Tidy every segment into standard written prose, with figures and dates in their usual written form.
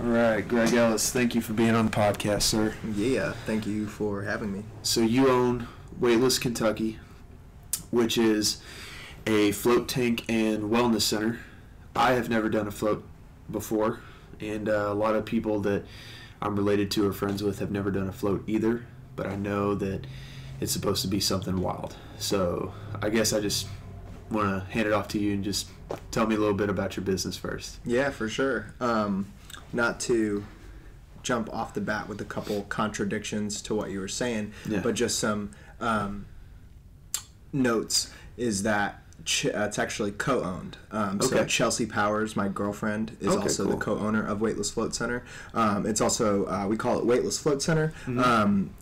All right, Greg Ellis, thank you for being on the podcast, sir. Yeah, thank you for having me. So you own Weightless Kentucky, which is a float tank and wellness center. I have never done a float before, and a lot of people that I'm related to or friends with have never done a float either, but I know that it's supposed to be something wild. So I guess I just want to hand it off to you and just tell me a little bit about your business first. Yeah, for sure. Not to jump off the bat with a couple contradictions to what you were saying, but just some notes is that it's actually co-owned. So Chelsea Powers, my girlfriend, is also the co-owner of Weightless Float Center. It's also, we call it Weightless Float Center.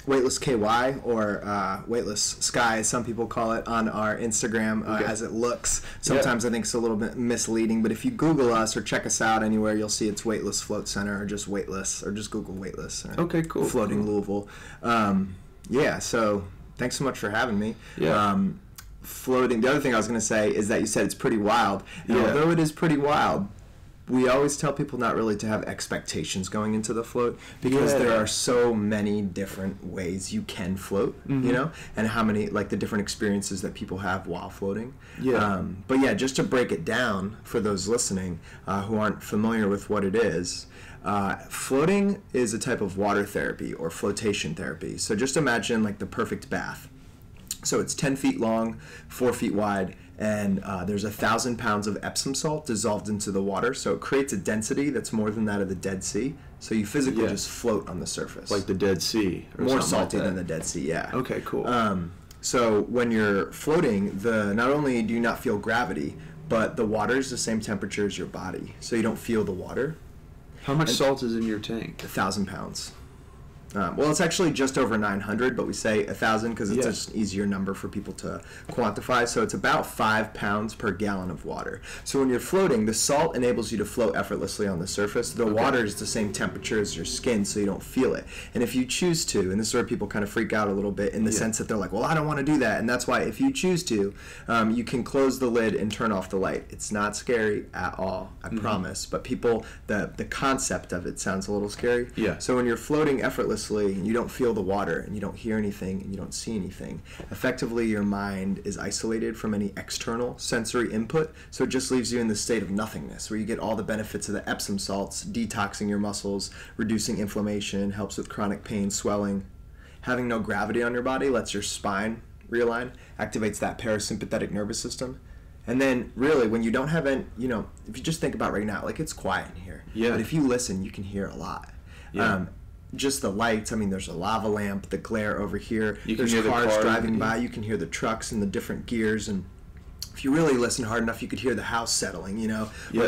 Weightless KY, or Weightless Sky, as some people call it on our Instagram, as it looks. Sometimes I think it's a little bit misleading, but if you Google us or check us out anywhere, you'll see it's Weightless Float Center, or just Weightless, or just Google Weightless. Floating Louisville. Yeah, so thanks so much for having me. Floating, the other thing I was going to say is that you said it's pretty wild. And although it is pretty wild, we always tell people not really to have expectations going into the float, because there are so many different ways you can float, you know, and how many, like, the different experiences that people have while floating. But yeah, just to break it down for those listening who aren't familiar with what it is, floating is a type of water therapy or flotation therapy. So just imagine like the perfect bath. So it's 10 feet long, 4 feet wide, and there's 1,000 pounds of Epsom salt dissolved into the water. So it creates a density that's more than that of the Dead Sea. So you physically just float on the surface. Like the Dead Sea. Or more salty than the Dead Sea, yeah. Okay, cool. So when you're floating, not only do you not feel gravity, but the water is the same temperature as your body. So you don't feel the water. How much salt is in your tank? 1,000 pounds. Well, it's actually just over 900, but we say 1,000 because it's just an easier number for people to quantify. So it's about 5 pounds per gallon of water. So when you're floating, the salt enables you to float effortlessly on the surface. The water is the same temperature as your skin, so you don't feel it. And if you choose to, and this is where people kind of freak out a little bit in the sense that they're like, well, I don't want to do that. And that's why if you choose to, you can close the lid and turn off the light. It's not scary at all, I promise. But people, the concept of it sounds a little scary. So when you're floating effortlessly, and you don't feel the water, and you don't hear anything, and you don't see anything, effectively your mind is isolated from any external sensory input, so it just leaves you in the state of nothingness, where you get all the benefits of the Epsom salts, detoxing your muscles, reducing inflammation, helps with chronic pain, swelling. Having no gravity on your body lets your spine realign, activates that parasympathetic nervous system. And then really, when you don't have any, you know, if you just think about right now, like, it's quiet in here, but if you listen, you can hear a lot. Just the lights, I mean, there's a lava lamp, the glare over here, there's cars driving by, you can hear the trucks and the different gears, and if you really listen hard enough, you could hear the house settling, you know, or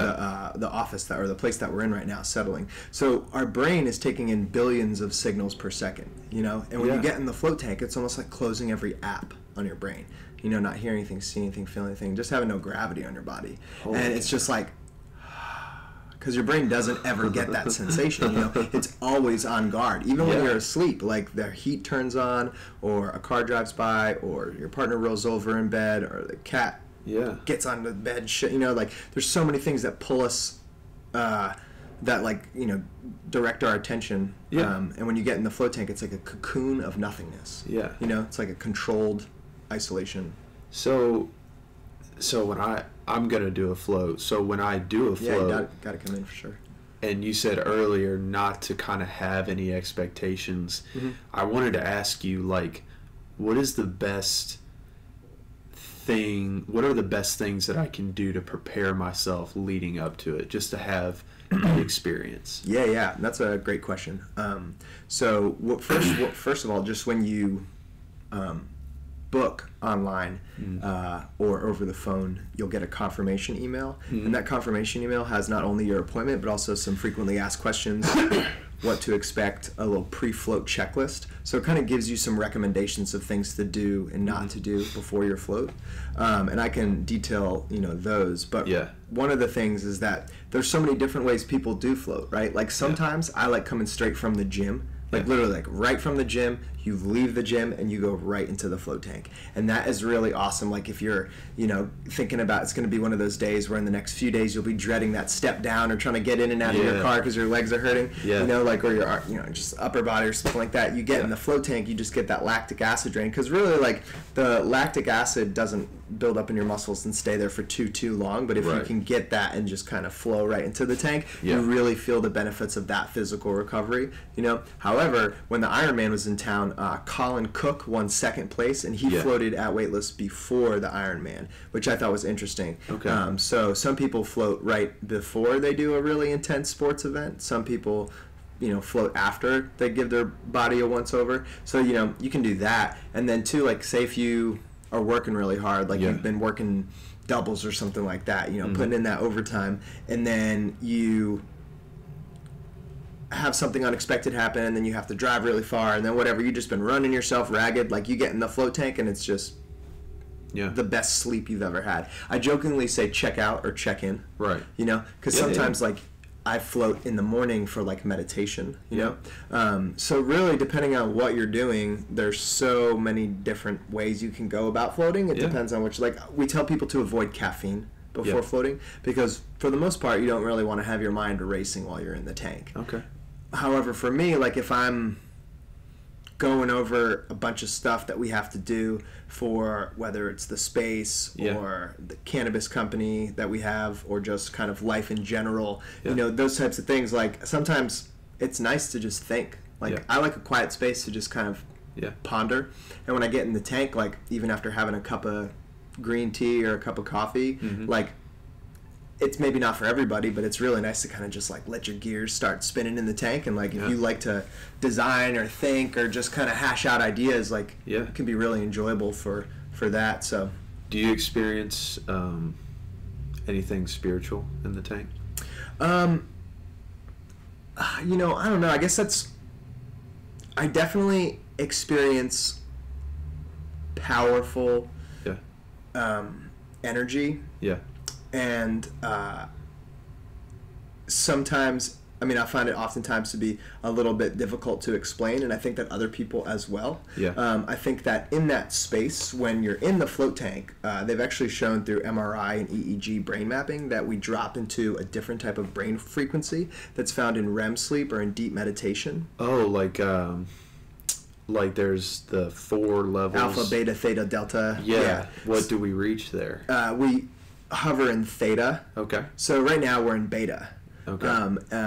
the office or the place that we're in right now settling. So our brain is taking in billions of signals per second, you know, and when you get in the float tank, it's almost like closing every app on your brain, you know, not hearing anything, seeing anything, feeling anything, just having no gravity on your body. And it's just like, because your brain doesn't ever get that sensation, you know, it's always on guard. Even when you're asleep, like the heat turns on, or a car drives by, or your partner rolls over in bed, or the cat gets on the bed, you know, like there's so many things that pull us, that, like, you know, direct our attention. And when you get in the float tank, it's like a cocoon of nothingness. You know, it's like a controlled isolation. So when I'm gonna do a float. So when I do a float, you gotta come in for sure. And you said earlier not to kind of have any expectations. I wanted to ask you, like, what is the best thing? What are the best things that I can do to prepare myself leading up to it, just to have the experience? That's a great question. So first of all, just when you book online or over the phone, you'll get a confirmation email, and that confirmation email has not only your appointment but also some frequently asked questions, what to expect, a little pre-float checklist. So it kind of gives you some recommendations of things to do and not to do before your float, and I can detail, you know, those. But one of the things is that there's so many different ways people do float, right? Like sometimes I like coming straight from the gym. Like literally, like right from the gym, you leave the gym and you go right into the float tank. And that is really awesome. Like if you're, thinking about it's going to be one of those days where in the next few days you'll be dreading that step down or trying to get in and out of your car because your legs are hurting, or your, just upper body or something like that. You get in the float tank, you just get that lactic acid drain. Because really, like, the lactic acid doesn't build up in your muscles and stay there for too long. But if you can get that and just kind of flow right into the tank, you really feel the benefits of that physical recovery. However, when the Ironman was in town, Colin Cook won second place, and he floated at Weightless before the Ironman, which I thought was interesting. Okay. So some people float right before they do a really intense sports event. Some people float after they give their body a once over. So you can do that, and then too, like, say if you are working really hard, like you've been working doubles or something like that, putting in that overtime, and then you have something unexpected happen, and then you have to drive really far, and then whatever, you've just been running yourself ragged, like you get in the float tank and it's just the best sleep you've ever had. I jokingly say check out or check in, right? Because sometimes like I float in the morning for like meditation, so really, depending on what you're doing, there's so many different ways you can go about floating. It depends on which, like, we tell people to avoid caffeine before floating, because for the most part you don't really want to have your mind racing while you're in the tank. Okay. However, for me, like, if I'm going over a bunch of stuff that we have to do for whether it's the space or the cannabis company that we have, or just kind of life in general, those types of things, like, sometimes it's nice to just think. Like, I like a quiet space to just kind of ponder. And when I get in the tank, like, even after having a cup of green tea or a cup of coffee, like, it's maybe not for everybody, but it's really nice to kind of just like let your gears start spinning in the tank. And like if you like to design or think or just kind of hash out ideas, like it can be really enjoyable for that. So do you experience anything spiritual in the tank? I don't know. I guess I definitely experience powerful energy. Yeah. And sometimes, I find it oftentimes to be a little bit difficult to explain, and I think that other people as well. Yeah. I think that in that space, when you're in the float tank, they've actually shown through MRI and EEG brain mapping that we drop into a different type of brain frequency that's found in REM sleep or in deep meditation. Oh, like there's the 4 levels. Alpha, beta, theta, delta. Yeah. What do we reach there? We hover in theta. Okay. So right now we're in beta. Okay.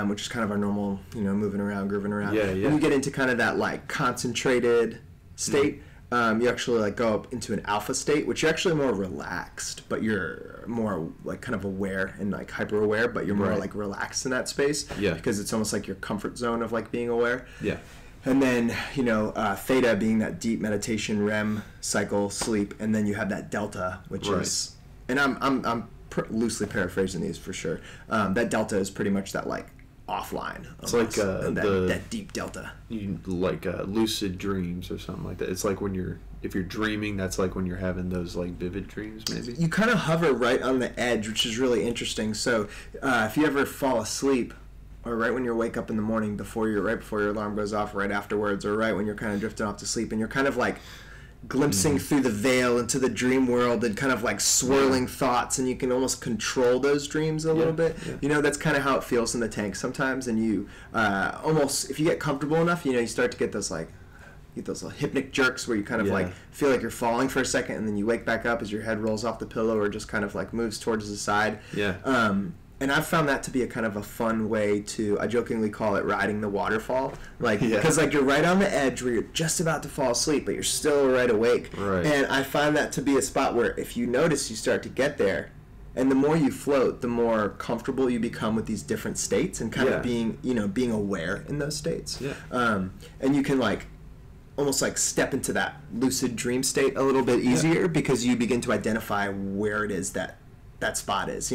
Which is kind of our normal, moving around, grooving around. Yeah. When you get into kind of that like concentrated state, you actually like go up into an alpha state, which you're actually more relaxed, but you're more like kind of aware and like hyper aware, but you're more like relaxed in that space. Yeah. Because it's almost like your comfort zone of like being aware. Yeah. And then, theta being that deep meditation, REM cycle, sleep, and then you have that delta, which is, and I'm loosely paraphrasing these for sure. That delta is pretty much that like offline. It's like that deep delta. You like lucid dreams or something like that. It's like if you're dreaming, that's like when you're having those like vivid dreams, maybe. You kind of hover right on the edge, which is really interesting. So if you ever fall asleep, or right when you wake up in the morning, right before your alarm goes off, right afterwards, or right when you're kind of drifting off to sleep, and you're kind of like glimpsing through the veil into the dream world and kind of like swirling thoughts, and you can almost control those dreams a little bit. Yeah. That's kind of how it feels in the tank sometimes, and you almost, if you get comfortable enough, you start to get those like those little hypnic jerks where you kind of like feel like you're falling for a second, and then you wake back up as your head rolls off the pillow or just kind of like moves towards the side. And I've found that to be a kind of a fun way to, I jokingly call it riding the waterfall. Like, because like you're right on the edge where you're just about to fall asleep, but you're still right awake. Right. And I find that to be a spot where if you notice, you start to get there. And the more you float, the more comfortable you become with these different states and kind of being aware in those states. Yeah. And you can like almost like step into that lucid dream state a little bit easier because you begin to identify where it is that spot is,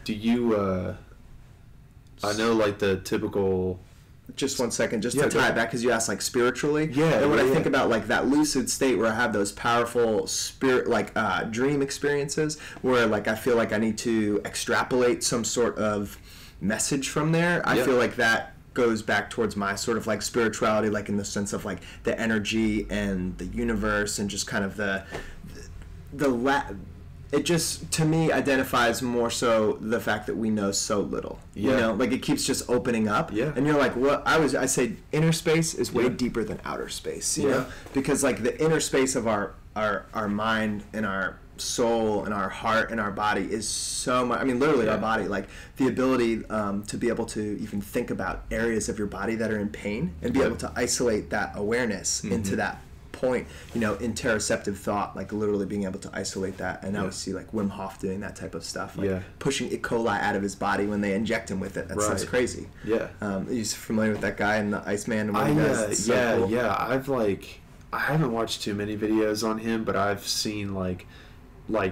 Do you, I know like the typical... Just one second, just to tie it back, because you asked like spiritually. Yeah. And when I think about like that lucid state where I have those powerful spirit, like dream experiences, where like I feel like I need to extrapolate some sort of message from there, I feel like that goes back towards my sort of like spirituality, like in the sense of like the energy and the universe and just kind of it just, to me, identifies more so the fact that we know so little. You know, like it keeps just opening up. Yeah. And you're like, what? I say inner space is way deeper than outer space. You know, because like the inner space of our mind and our soul and our heart and our body is so much. I mean, literally our body, like the ability to be able to even think about areas of your body that are in pain and be able to isolate that awareness into that point, you know, interoceptive thought, like literally being able to isolate that. And I would see like Wim Hof doing that type of stuff, like pushing E. coli out of his body when they inject him with it. That's crazy. Yeah. Are you familiar with that guy in the Iceman? And I haven't watched too many videos on him, but I've seen like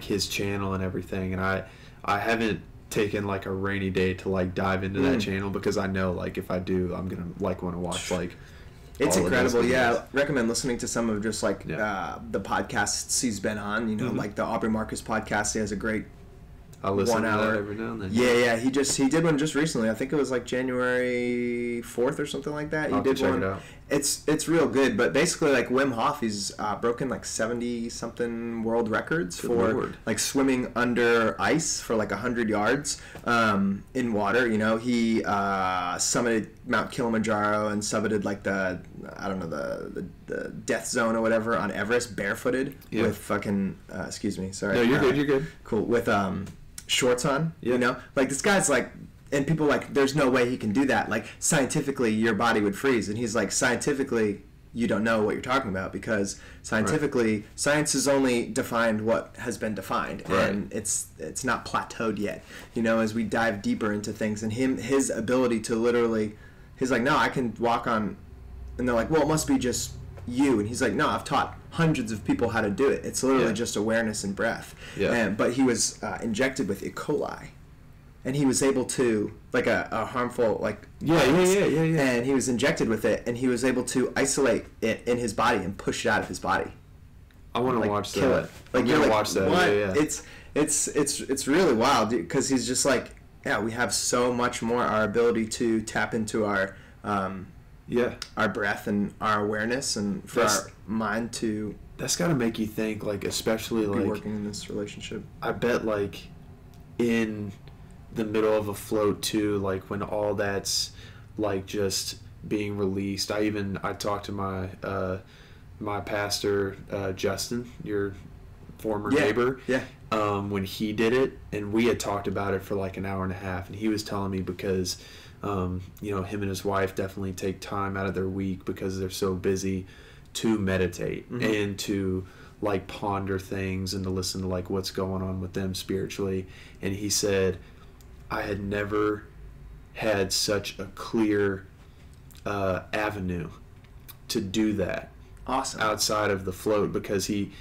his channel and everything, and I haven't taken like a rainy day to like dive into that channel, because I know like if I do, I'm gonna like want to watch like. It's incredible. Yeah, recommend listening to some of just like the podcasts he's been on. You know, like the Aubrey Marcus podcast. He has a great I listen to that every now and then. Yeah. He did one just recently. I think it was like January 4th or something like that. He did one. It's real good. But basically, like Wim Hof, he's broken like 70-something world records for like swimming under ice for like 100 yards in water. You know, he summited Mount Kilimanjaro and summited like the death zone or whatever on Everest barefooted with fucking excuse me, sorry. No, you're good. Cool. With shorts on, you know? Like, this guy's like, and people are like, there's no way he can do that. Like, scientifically, your body would freeze. And he's like, scientifically, you don't know what you're talking about, because scientifically, science has only defined what has been defined. And it's not plateaued yet, you know, as we dive deeper into things. And his ability to literally, he's like, no, I can walk on, and they're like, well, it must be just you. And he's like, no, I've taught hundreds of people how to do it. It's literally just awareness and breath. But he was injected with E. coli, and he was able to, like a harmful and he was injected with it, and he was able to isolate it in his body and push it out of his body. I want to like, watch kill that. It. Like, you're like, watch that. What? It's really wild, because he's just like, we have so much more, our ability to tap into our our breath and our awareness, and for our mind to. That's got to make you think, like, especially like working in this relationship. I bet, like, in the middle of a float too, like when all that's like just being released. I talked to my pastor, Justin, your former neighbor. When he did it, and we had talked about it for like an hour and a half, and he was telling me because you know, him and his wife definitely take time out of their week, because they're so busy, to meditate and to like ponder things and to listen to like what's going on with them spiritually. And he said, I had never had such a clear avenue to do that. Awesome. Outside of the float, because he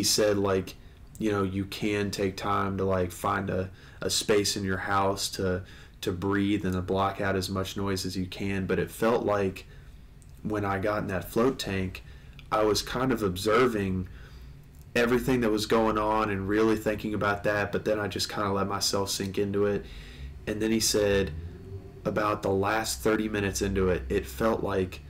said, like, you know, you can take time to like find a space in your house to breathe and to block out as much noise as you can. But it felt like when I got in that float tank, I was kind of observing everything that was going on and really thinking about that, but then I just kind of let myself sink into it. And then he said, about the last 30 minutes into it, it felt like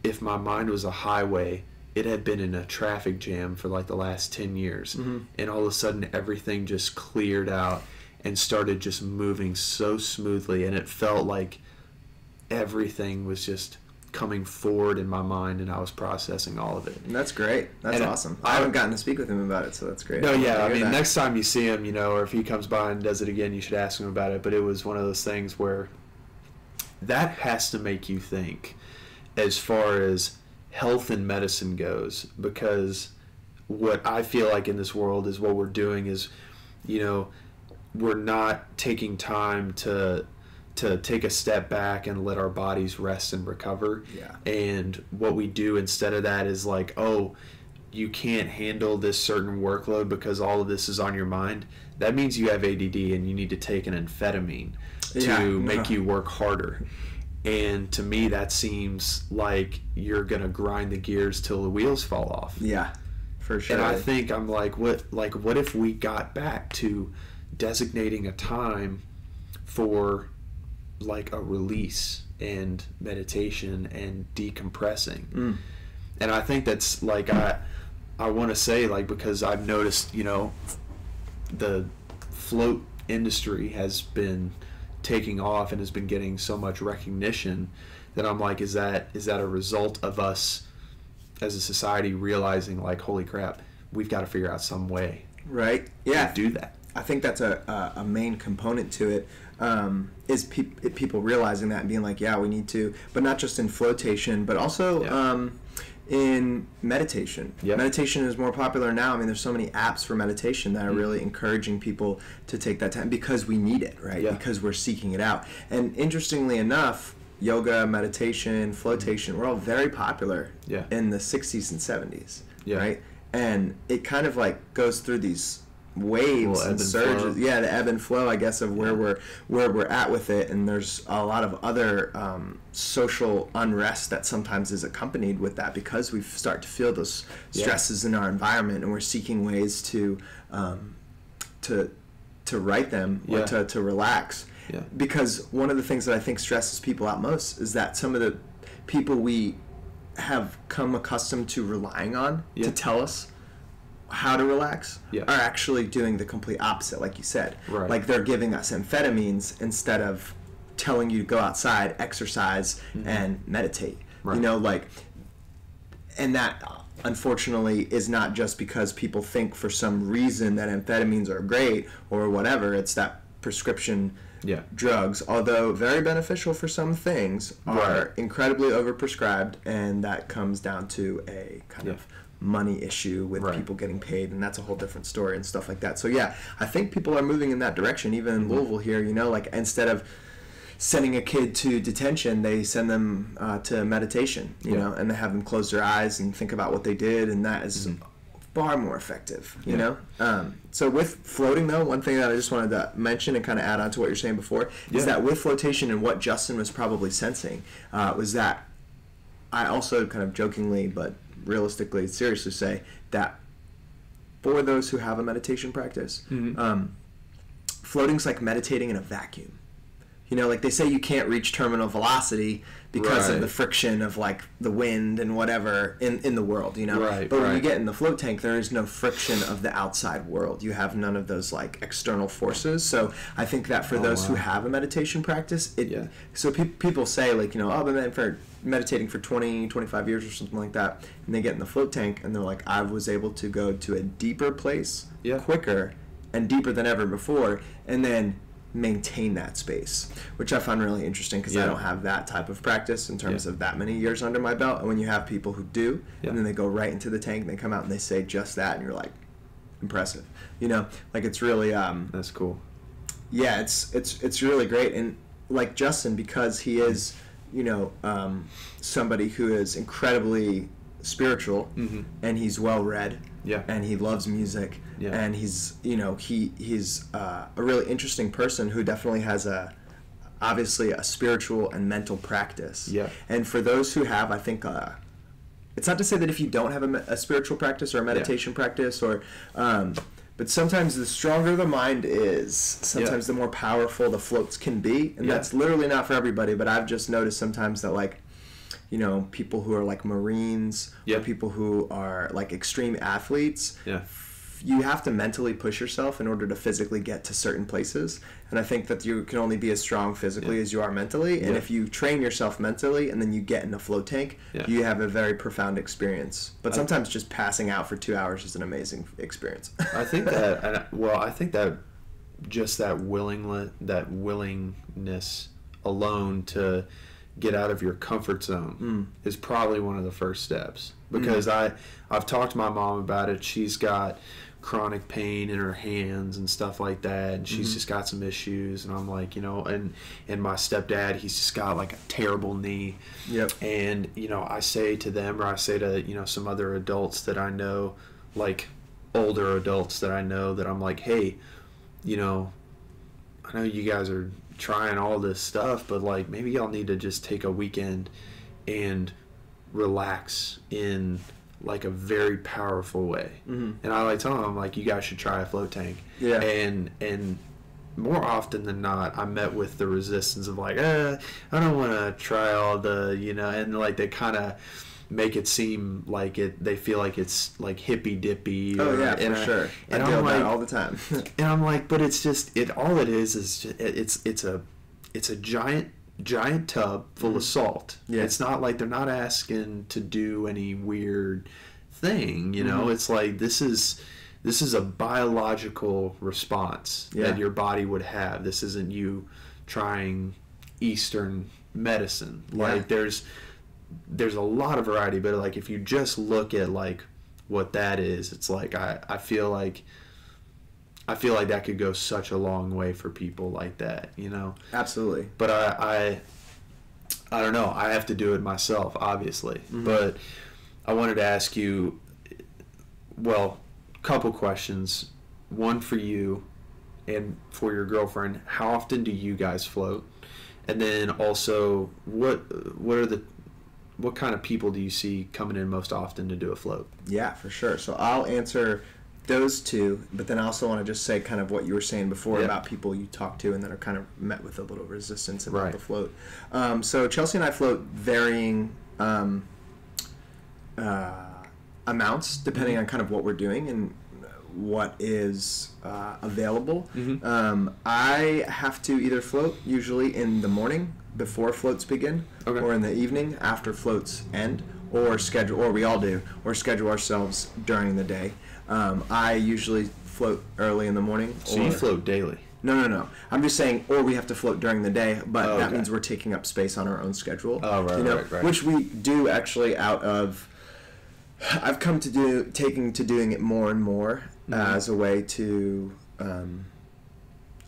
if my mind was a highway, it had been in a traffic jam for like the last 10 years. And all of a sudden everything just cleared out and started just moving so smoothly, and it felt like everything was just coming forward in my mind, and I was processing all of it. And that's great. That's awesome. I haven't gotten to speak with him about it, so that's great. No, I mean, next time you see him, you know, or if he comes by and does it again, you should ask him about it. But it was one of those things where that has to make you think as far as health and medicine goes, because what I feel like in this world is what we're doing is, you know, we're not taking time to take a step back and let our bodies rest and recover. And what we do instead of that is like, oh, you can't handle this certain workload because all of this is on your mind. That means you have ADD and you need to take an amphetamine to make you work harder. And to me, that seems like you're going to grind the gears till the wheels fall off. Yeah, for sure. And I think I'm like, what if we got back to designating a time for like a release and meditation and decompressing. And I think that's like, I want to say, like, because I've noticed, you know, the float industry has been taking off and has been getting so much recognition, that I'm like, is that a result of us as a society realizing, like, holy crap, we've got to figure out some way to do that. I think that's a main component to it, is people realizing that and being like, yeah, we need to, but not just in flotation, but also in meditation. Meditation is more popular now. I mean, there's so many apps for meditation that are really encouraging people to take that time, because we need it, right? Because we're seeking it out. And interestingly enough, yoga, meditation, flotation were all very popular in the 60s and 70s, right? And it kind of like goes through these waves and surges, the ebb and flow, I guess, of where we're at with it. And there's a lot of other social unrest that sometimes is accompanied with that, because we start to feel those stresses in our environment, and we're seeking ways to right them, or to relax. Because one of the things that I think stresses people out most is that some of the people we have come accustomed to relying on to tell us how to relax are actually doing the complete opposite, like you said. Like, they're giving us amphetamines instead of telling you to go outside, exercise, and meditate. You know, like, and that unfortunately is not just because people think for some reason that amphetamines are great or whatever. It's that prescription drugs, although very beneficial for some things, are incredibly overprescribed, and that comes down to a kind of money issue with people getting paid, and that's a whole different story and stuff like that. So I think people are moving in that direction, even in Louisville here. You know, like, instead of sending a kid to detention, they send them to meditation, you know, and they have them close their eyes and think about what they did, and that is far more effective, you know? So with floating, though, one thing that I just wanted to mention and kind of add on to what you're saying before is that with flotation, and what Justin was probably sensing, was that I also kind of jokingly but realistically, seriously say that for those who have a meditation practice, floating's like meditating in a vacuum. You know, like, they say you can't reach terminal velocity because of the friction of, like, the wind and whatever in the world, you know? But when you get in the float tank, there is no friction of the outside world. You have none of those, like, external forces. So I think that for those who have a meditation practice, so people say, like, you know, oh, I've been meditating for 20, 25 years or something like that, and they get in the float tank, and they're like, I was able to go to a deeper place quicker and deeper than ever before, and then maintain that space, which I find really interesting, because I don't have that type of practice in terms of that many years under my belt. And when you have people who do, and then they go right into the tank, and they come out and they say just that, and you're like, impressive, you know? Like, it's really that's cool. It's really great. And like Justin, because he is, you know, somebody who is incredibly spiritual, and he's well read, and he loves music, and he's, you know, he's a really interesting person who definitely has obviously a spiritual and mental practice. And for those who have, I think, it's not to say that if you don't have a spiritual practice or a meditation practice, or but sometimes the stronger the mind is, sometimes the more powerful the floats can be, and that's literally not for everybody. But I've just noticed sometimes that, like, you know, people who are like Marines, or people who are like extreme athletes, you have to mentally push yourself in order to physically get to certain places. And I think that you can only be as strong physically as you are mentally. And if you train yourself mentally and then you get in a float tank, you have a very profound experience. But sometimes just passing out for 2 hours is an amazing experience. I think that just that willingness alone to get out of your comfort zone is probably one of the first steps. Because I've talked to my mom about it. She's got chronic pain in her hands and stuff like that, and she's just got some issues, and I'm like, you know, and my stepdad, he's just got like a terrible knee, and, you know, I say to them, or I say to, you know, some other adults that I know, like older adults that I know, that I'm like, hey, you know, I know you guys are trying all this stuff, but like, maybe y'all need to just take a weekend and relax in like a very powerful way. And I like telling them, like, you guys should try a float tank. And more often than not, I'm met with the resistance of like, I don't want to try all the, and like they kind of make it seem like they feel like it's like hippy dippy. Oh yeah, for sure. And I deal I'm with that like, all the time. and I'm like, but it's just all it is just, it's a giant tub full of salt. Yeah. It's not like they're not asking to do any weird thing, It's like this is a biological response that your body would have. This isn't you trying Eastern medicine. Like there's a lot of variety, but like if you just look at like what that is, it's like I feel like that could go such a long way for people like that, Absolutely. But I don't know. I have to do it myself, obviously. Mm-hmm. But I wanted to ask you, well, couple questions. One for you and for your girlfriend. How often do you guys float? And then also, what kind of people do you see coming in most often to do a float? Yeah, for sure. So I'll answer those two, but then I also want to just say kind of what you were saying before about people you talk to and that are kind of met with a little resistance about the float. So Chelsea and I float varying amounts depending on kind of what we're doing and what is available. Mm-hmm. I have to either float usually in the morning before floats begin, or in the evening after floats end, or we all do, or schedule ourselves during the day. I usually float early in the morning. So you float daily? No. I'm just saying, or we have to float during the day, but that means we're taking up space on our own schedule. Oh, right. Which we do actually out of. I've come to doing it more and more as a way to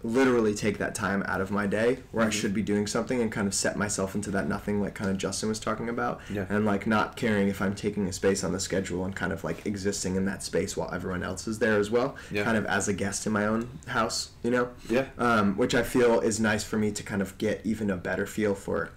literally take that time out of my day where I should be doing something and kind of set myself into that nothing, like kind of Justin was talking about, and like not caring if I'm taking a space on the schedule and kind of like existing in that space while everyone else is there as well, kind of as a guest in my own house, which I feel is nice for me to kind of get even a better feel for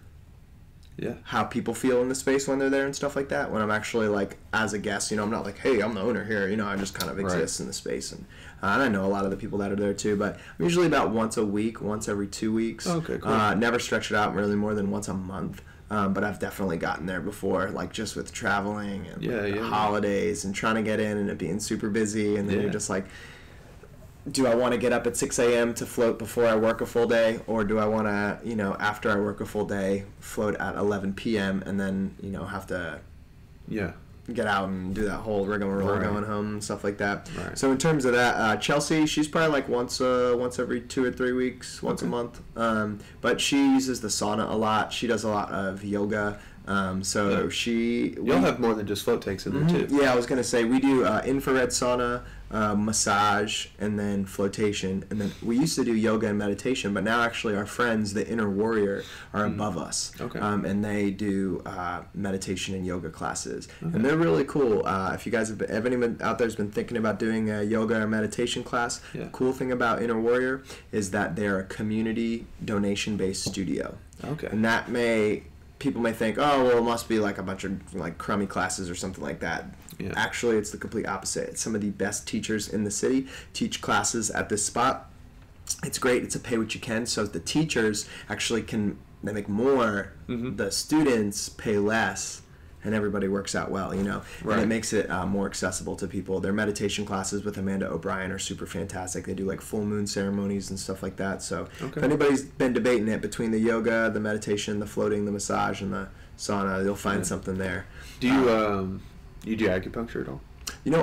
how people feel in the space when they're there and stuff like that. When I'm actually like as a guest, I'm not like, hey, I'm the owner here. I just kind of exist in the space, and I know a lot of the people that are there too. But I'm usually about once a week, once every 2 weeks. Okay, cool. Never stretch it out really more than once a month. But I've definitely gotten there before, like just with traveling and holidays and trying to get in and it being super busy, and then you're just like, do I want to get up at 6 a.m. to float before I work a full day, or do I want to, after I work a full day, float at 11 p.m. and then, have to get out and do that whole rigmarole going home and stuff like that. Right. So in terms of that, Chelsea, she's probably like once every 2 or 3 weeks, once a month. But she uses the sauna a lot. She does a lot of yoga. You'll have more than just float tanks in there too. Yeah, I was gonna say we do infrared sauna, massage, and then flotation, and then we used to do yoga and meditation, but now actually our friends, the Inner Warrior, are above us, and they do meditation and yoga classes, and they're really cool. If you guys if anyone out there's been thinking about doing a yoga or meditation class, the cool thing about Inner Warrior is that they're a community donation-based studio, and that people may think, oh, well, it must be like a bunch of like crummy classes or something like that. Yeah. Actually, it's the complete opposite. Some of the best teachers in the city teach classes at this spot. It's great. It's a pay what you can. So the teachers actually they make more. Mm-hmm. The students pay less, and everybody works out well, And it makes it more accessible to people. Their meditation classes with Amanda O'Brien are super fantastic. They do like full moon ceremonies and stuff like that. So if anybody's been debating it between the yoga, the meditation, the floating, the massage, and the sauna, you'll find something there. Do you do acupuncture at all?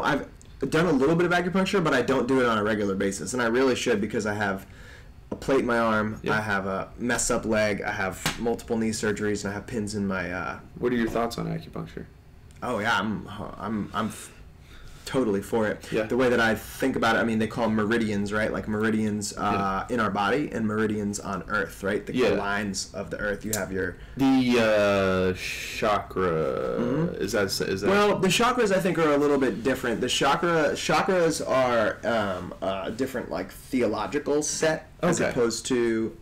I've done a little bit of acupuncture, but I don't do it on a regular basis, and I really should because I have a plate in my arm, I have a messed up leg, I have multiple knee surgeries, and I have pins in my. What are your thoughts on acupuncture? Oh yeah, I'm totally for it. Yeah. The way that I think about it, they call them meridians, right? Like meridians in our body and meridians on Earth, right? The lines of the Earth. You have the chakra. Mm-hmm. Is that? Well, the chakras I think are a little bit different. The chakras are a different like theological set as opposed to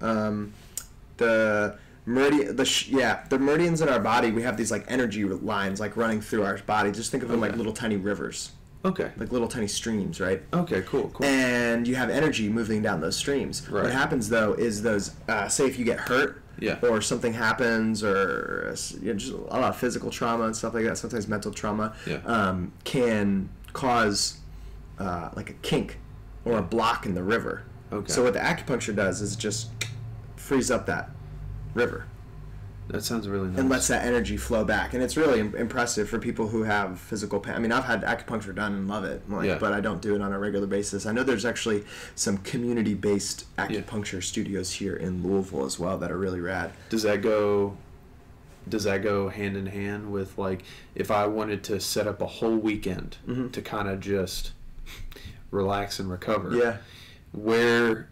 the meridians in our body. We have these like energy lines like running through our body. Just think of them like little tiny rivers. Okay. Like little tiny streams, right? Okay, cool. And you have energy moving down those streams. Right. What happens, though, is those, say if you get hurt, or something happens, or just a lot of physical trauma and stuff like that, sometimes mental trauma, can cause like a kink or a block in the river. Okay. So what the acupuncture does is just frees up that river. That sounds really nice. And lets that energy flow back. And it's really impressive for people who have physical pain. I mean, I've had acupuncture done and love it, but I don't do it on a regular basis. I know there's actually some community-based acupuncture studios here in Louisville as well that are really rad. Does that go hand in hand with, like, if I wanted to set up a whole weekend to kind of just relax and recover? Yeah. Where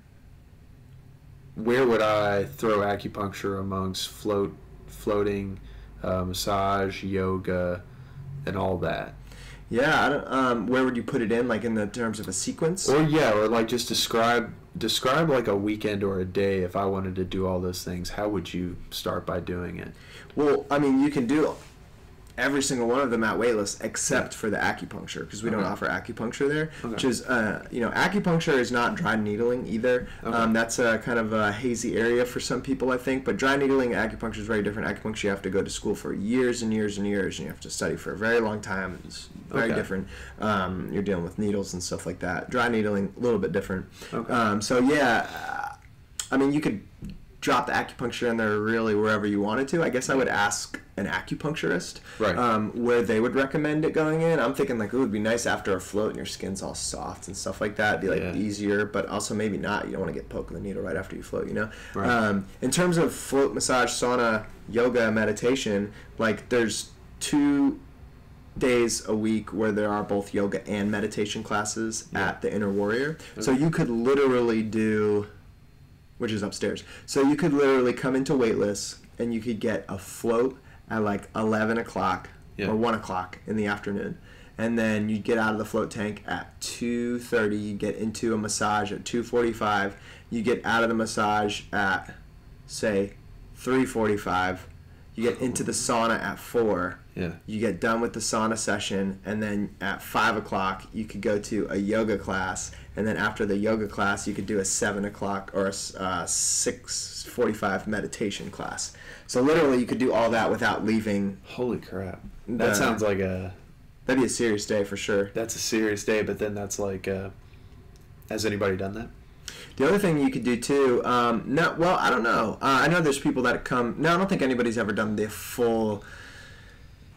would I throw acupuncture amongst floating, massage, yoga, and all that? Yeah, I don't, where would you put it in, like in the terms of a sequence? Or like just describe like a weekend or a day. If I wanted to do all those things, how would you start by doing it? Well, I mean, you can do every single one of them at Weightless except for the acupuncture, because we don't offer acupuncture there, which is, acupuncture is not dry needling either. That's a kind of a hazy area for some people, I think, but dry needling and acupuncture is very different. Acupuncture, you have to go to school for years and years and years, and you have to study for a very long time. It's very different. You're dealing with needles and stuff like that. Dry needling, a little bit different. I mean, you could drop the acupuncture in there really wherever you wanted to. I guess I would ask an acupuncturist where they would recommend it going in. I'm thinking like it would be nice after a float and your skin's all soft and stuff like that. It'd be like easier, but also maybe not. You don't want to get poked with a needle right after you float, you know? Right. In terms of float, massage, sauna, yoga, meditation, like there's 2 days a week where there are both yoga and meditation classes at the Inner Warrior. So you could literally do, which is upstairs. So you could literally come into Weightless and you could get a float at like 11 o'clock or 1 o'clock in the afternoon. And then you'd get out of the float tank at 2:30. You get into a massage at 2:45. You get out of the massage at, say, 3:45. You get into the sauna at 4. Yeah. You get done with the sauna session, and then at 5 o'clock you could go to a yoga class, and then after the yoga class you could do a 7 o'clock or a 6:45 meditation class. So literally you could do all that without leaving. Holy crap. That sounds like that'd be a serious day for sure. That's a serious day, but then that's like, has anybody done that? The other thing you could do too, I don't know. I know there's people that come. No, I don't think anybody's ever done the full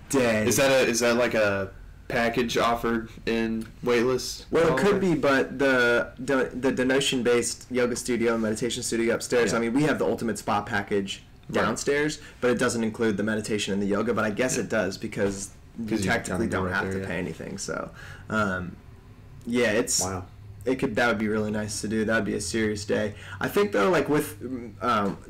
day. Is that like a package offered in Weightless? Well, it could be, but the donation-based yoga studio and meditation studio upstairs. I mean, we have the ultimate spa package downstairs, but it doesn't include the meditation and the yoga. But I guess it does because you technically don't have to pay anything. So, it's. Wow. That would be really nice to do. That would be a serious day. I think though, like with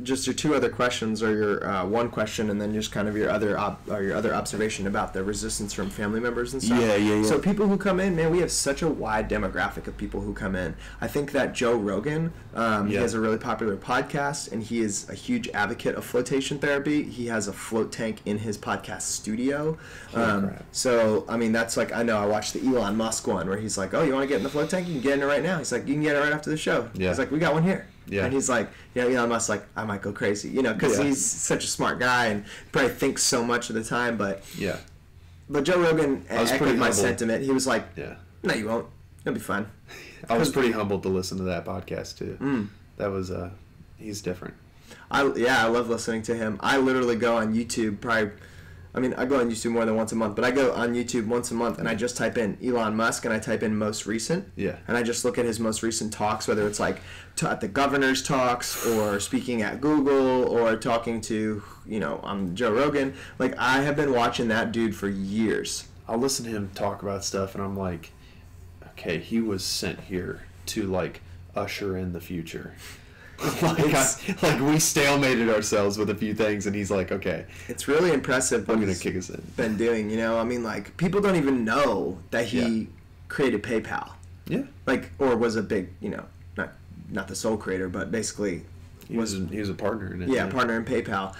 just your 2 other questions, or your one question, and then just kind of your other observation about the resistance from family members and stuff. Yeah. So people who come in, man, we have such a wide demographic of people who come in. I think that Joe Rogan, he has a really popular podcast, and he is a huge advocate of flotation therapy. He has a float tank in his podcast studio. So I mean, that's like, I know I watched the Elon Musk one where he's like, "Oh, you want to get in the float tank? You can get in it right now." He's like, "You can get it right after the show." He's like, "We got one here." And he's like, Elon Musk's like, "I might go crazy," because he's such a smart guy and probably thinks so much of the time. But but Joe Rogan echoed my sentiment. He was like, "No, you won't. You'll be fine." I was pretty humbled to listen to that podcast too. That was he's different. I love listening to him. I literally go on YouTube I go on YouTube more than once a month, but I go on YouTube once a month and I just type in Elon Musk and I type in most recent. And I just look at his most recent talks, whether it's like at the governor's talks or speaking at Google or talking to, on Joe Rogan. Like, I have been watching that dude for years. I'll listen to him talk about stuff and I'm like, okay, he was sent here to like usher in the future. Like we stalemated ourselves with a few things, and he's like, "Okay, it's really impressive." I'm gonna kick us in. Been doing, I mean, like people don't even know that he created PayPal. Or was a big, not the sole creator, but basically he was a partner in it. Partner in PayPal.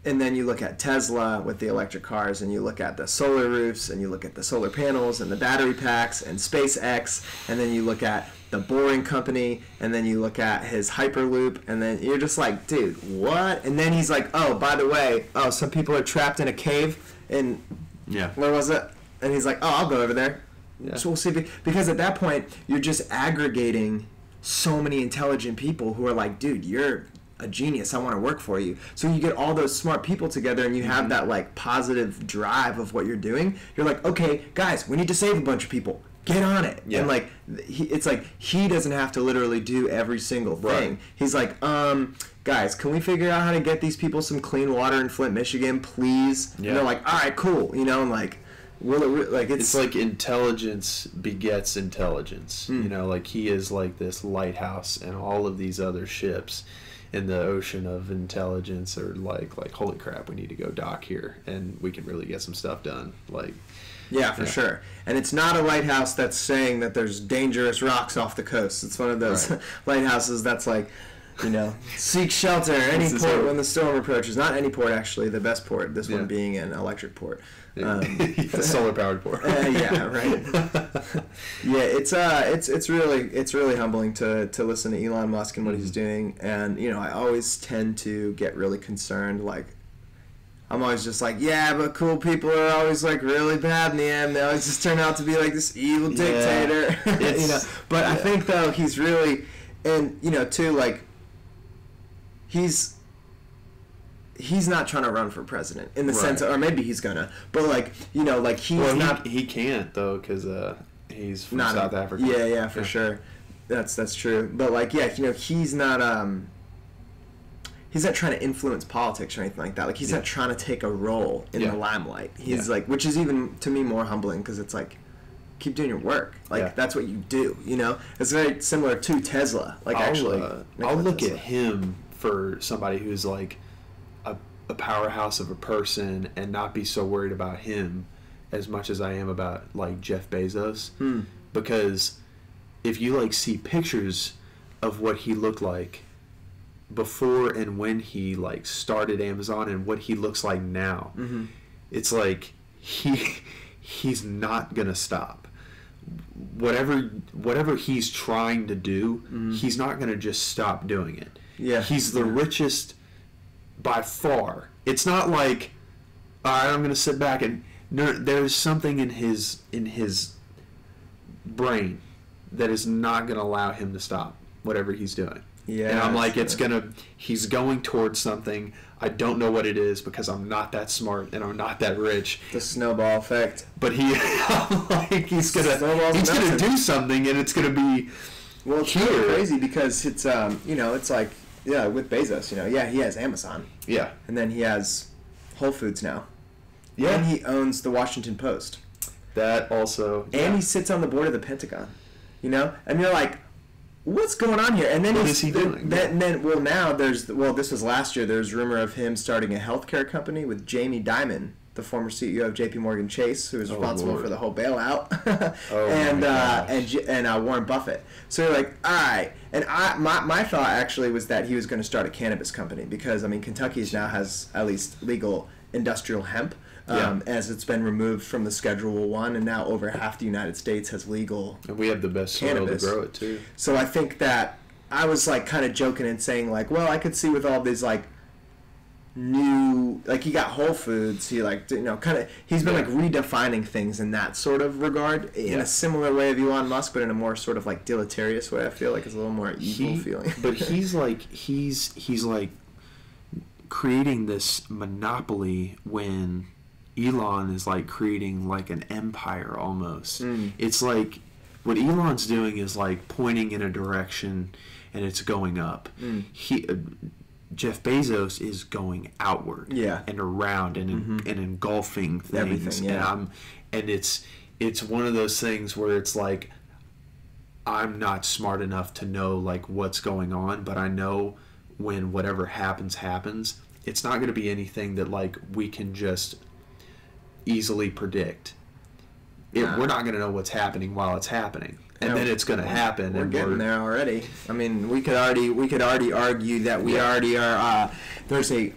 And then you look at Tesla with the electric cars, and you look at the solar roofs, and you look at the solar panels and the battery packs and SpaceX, and then you look at the Boring Company, and then you look at his Hyperloop, and then you're just like, dude, what? And then he's like, oh, by the way, some people are trapped in a cave in, where was it? And he's like, oh, I'll go over there. Yeah. So we'll see. Because at that point, you're just aggregating so many intelligent people who are like, dude, you're a genius, I want to work for you. So you get all those smart people together, and you have that like positive drive of what you're doing. You're like, okay, guys, we need to save a bunch of people. Get on it. Yeah. And like, it's like he doesn't have to literally do every single thing. Right. He's like, guys, can we figure out how to get these people some clean water in Flint, Michigan, please? Yeah. And they're like, all right, cool. You know, and like, it's like intelligence begets intelligence. You know, like he is like this lighthouse, and all of these other ships in the ocean of intelligence are like holy crap, we need to go dock here, and we can really get some stuff done. Like, yeah, for sure. And it's not a lighthouse that's saying that there's dangerous rocks off the coast. It's one of those lighthouses that's like, you know, seek shelter any port when the storm approaches. Not any port, actually. The best port. This one being an electric port. Solar powered port. Yeah, right. Yeah, it's really humbling to listen to Elon Musk and what he's doing. And you know, I always tend to get really concerned. Like, I'm always just like, yeah, but cool people are always like really bad in the end. They always just turn out to be like this evil dictator. You know. But I think though he's really, and you know, too, like, he's not trying to run for president in the sense, or maybe he's gonna, but like, you know, like he can't though, because he's from South Africa. Yeah, for sure. That's true. But like, yeah, you know, he's not trying to influence politics or anything like that. Like, he's not trying to take a role in the limelight. He's like, which is even to me more humbling, because it's like, keep doing your work. Like, that's what you do, you know? It's very similar to Tesla. Like, I'll look at him for somebody who's like a powerhouse of a person, and not be so worried about him as much as I am about like Jeff Bezos. Because if you like see pictures of what he looked like before and when he like started Amazon and what he looks like now, it's like he's not gonna stop. Whatever he's trying to do, he's not gonna just stop doing it. Yeah, he's the richest by far. It's not like, all right, I'm gonna sit back and there's something in his brain that is not gonna allow him to stop whatever he's doing. Yeah, and I'm like, he's going towards something. I don't know what it is, because I'm not that smart and I'm not that rich. The snowball effect. But he's gonna do something, and it's gonna be. Well, it's really crazy, because it's you know, it's like, yeah, with Bezos, you know, he has Amazon. Yeah. And then he has Whole Foods now. Yeah. And he owns the Washington Post. That also. And he sits on the board of the Pentagon. You know, and you're like, what's going on here? And then what is he doing? Now this was last year. There's rumor of him starting a healthcare company with Jamie Dimon, the former CEO of J.P. Morgan Chase, who was responsible for the whole bailout, and Warren Buffett. So you're like, all right. And my thought actually was that he was going to start a cannabis company, because I mean, Kentucky now has at least legal industrial hemp. As it's been removed from the Schedule 1, and now over half the United States has legal and we have the best soil to grow it too. So I think that I was like kind of joking and saying like, well, I could see with all these like new, like, he got Whole Foods, he like, you know, kind of, he's been like redefining things in that sort of regard, in a similar way of Elon Musk, but in a more sort of like deleterious way. I feel like it's a little more evil feeling. But he's like creating this monopoly when Elon is like creating like an empire almost. It's like what Elon's doing is like pointing in a direction, and it's going up. Jeff Bezos is going outward, and around, and and engulfing things. Everything, and it's one of those things where it's like, I'm not smart enough to know like what's going on, but I know when whatever happens, it's not going to be anything that like we can just easily predict. We're not going to know what's happening while it's happening, and then it's going to happen. We're getting there already. I mean, we could already argue that we already are. There's a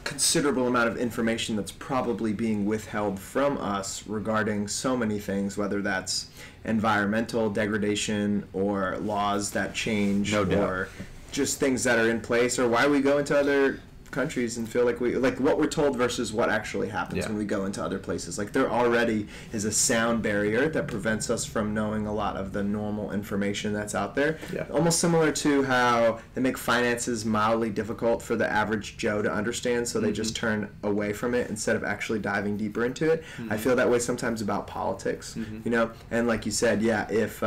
considerable amount of information that's probably being withheld from us regarding so many things, whether that's environmental degradation or laws that change, or just things that are in place, or why we go into other countries and feel like what we're told versus what actually happens when we go into other places. Like, there already is a sound barrier that prevents us from knowing a lot of the normal information that's out there. Almost similar to how they make finances mildly difficult for the average Joe to understand, so they just turn away from it instead of actually diving deeper into it. I feel that way sometimes about politics, you know, and like you said, if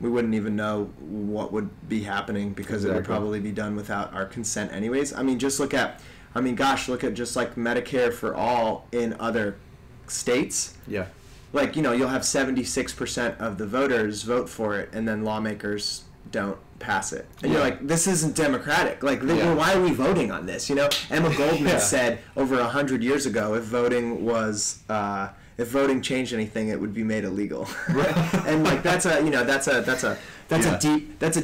we wouldn't even know what would be happening because it would probably be done without our consent anyways. I mean, just look at just like Medicare for all in other states. Yeah. Like, you know, you'll have 76% of the voters vote for it, and then lawmakers don't pass it. And you're like, this isn't democratic. Like, why are we voting on this? You know, Emma Goldman said over 100 years ago, if voting changed anything, it would be made illegal. And like, that's a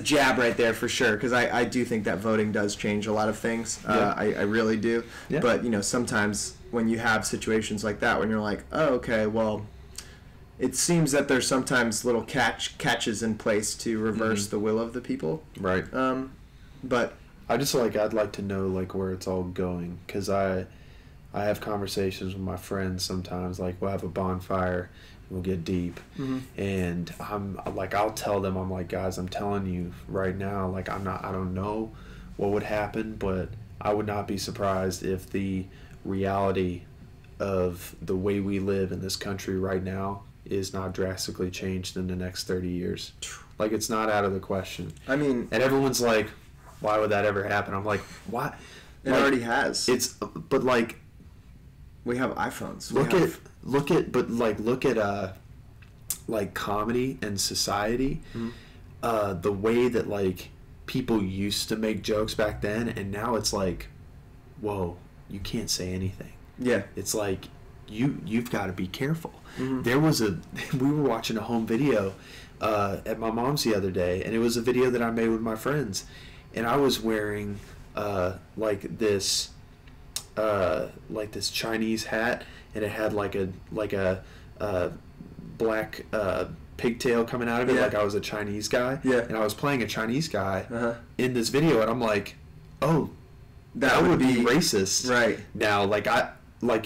jab right there for sure, because I do think that voting does change a lot of things. I really do. But, you know, sometimes when you have situations like that, when you're like, oh, okay, well, it seems that there's sometimes little catches in place to reverse the will of the people. Right. But I'd like to know like where it's all going, because I have conversations with my friends sometimes. Like, we'll have a bonfire, we'll get deep, and I'll tell them, I'm like, guys, I'm telling you right now, like, I don't know what would happen, but I would not be surprised if the reality of the way we live in this country right now is not drastically changed in the next 30 years. Like, it's not out of the question. I mean, and everyone's like, why would that ever happen? I'm like, what? It already has. But like, we have iPhones. Look at like comedy and society, the way that like people used to make jokes back then, and now it's like, whoa, you can't say anything. Yeah, it's like you've got to be careful. We were watching a home video at my mom's the other day, and it was a video that I made with my friends, and I was wearing like this Chinese hat, and it had like a black pigtail coming out of it, like I was a Chinese guy, and I was playing a Chinese guy in this video, and I'm like, oh, that would be racist right now. Like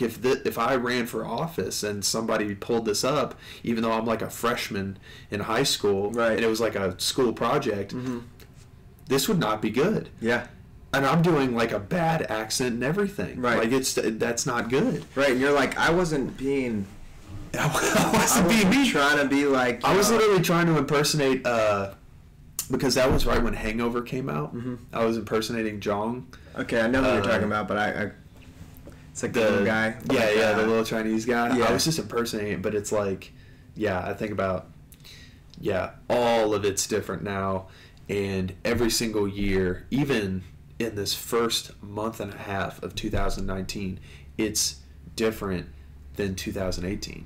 if I ran for office and somebody pulled this up, even though I'm like a freshman in high school, and it was like a school project, this would not be good. Yeah. And I'm doing like a bad accent and everything. Right. Like that's not good. Right. And you're like, I wasn't being trying to be like, I was literally trying to impersonate because that was right when Hangover came out. I was impersonating Jong. Okay, I know what you're talking about, but I it's like the little guy. Yeah, the little Chinese guy. Yeah. I was just impersonating, but it's like, I think about, all of it's different now, and every single year, even in this first month and a half of 2019, it's different than 2018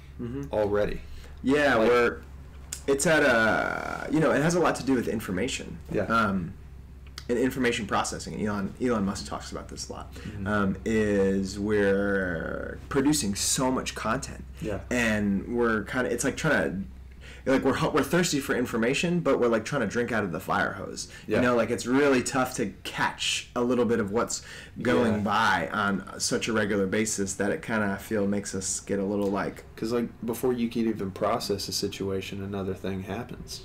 already. Yeah, it's at it has a lot to do with information. Yeah. And information processing, Elon Musk talks about this a lot, is we're producing so much content, and we're kind of, it's like trying to, like we're thirsty for information, but we're like trying to drink out of the fire hose. You know, like it's really tough to catch a little bit of what's going by on such a regular basis that it kind of, I feel, makes us get a little like, because like before you can even process a situation, another thing happens.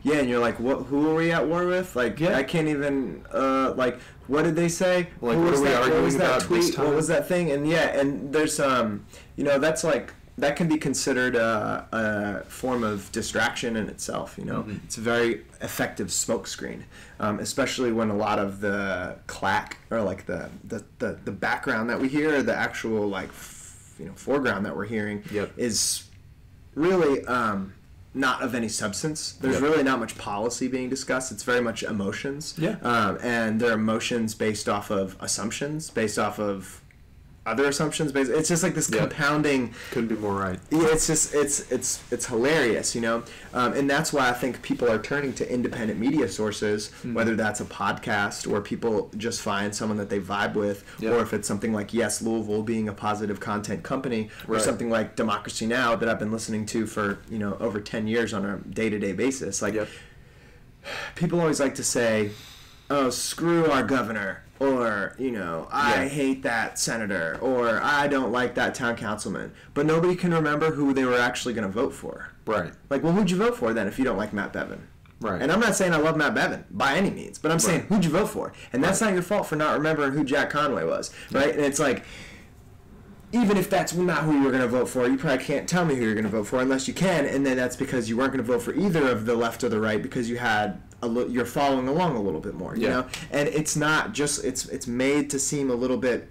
Yeah, and you're like, who are we at war with? Like, I can't even like, what did they say? Like, what was that tweet? What was that thing? And and there's that's like, that can be considered a form of distraction in itself. It's a very effective smokescreen, especially when a lot of the clack, or like the background that we hear, or the actual like foreground that we're hearing, is really not of any substance. There's really not much policy being discussed. It's very much emotions, and they're emotions based off of assumptions, based off of other assumptions based. It's just like this compounding. Couldn't be more right. Yeah, it's just it's hilarious, you know, and that's why I think people are turning to independent media sources, whether that's a podcast or people just find someone that they vibe with, or if it's something like Yes Louisville being a positive content company, or something like Democracy Now! That I've been listening to for over 10 years on a day-to-day basis. Like people always like to say, "Oh, screw our governor." Or, I hate that senator, or I don't like that town councilman. But nobody can remember who they were actually going to vote for. Right. Like, well, who'd you vote for then if you don't like Matt Bevin? Right. And I'm not saying I love Matt Bevin by any means, but I'm saying who'd you vote for? And that's not your fault for not remembering who Jack Conway was, right? And it's like, even if that's not who you were going to vote for, you probably can't tell me who you're going to vote for unless you can, and then that's because you weren't going to vote for either of the left or the right because you had you're following along a little bit more, you know? And it's not just, it's made to seem a little bit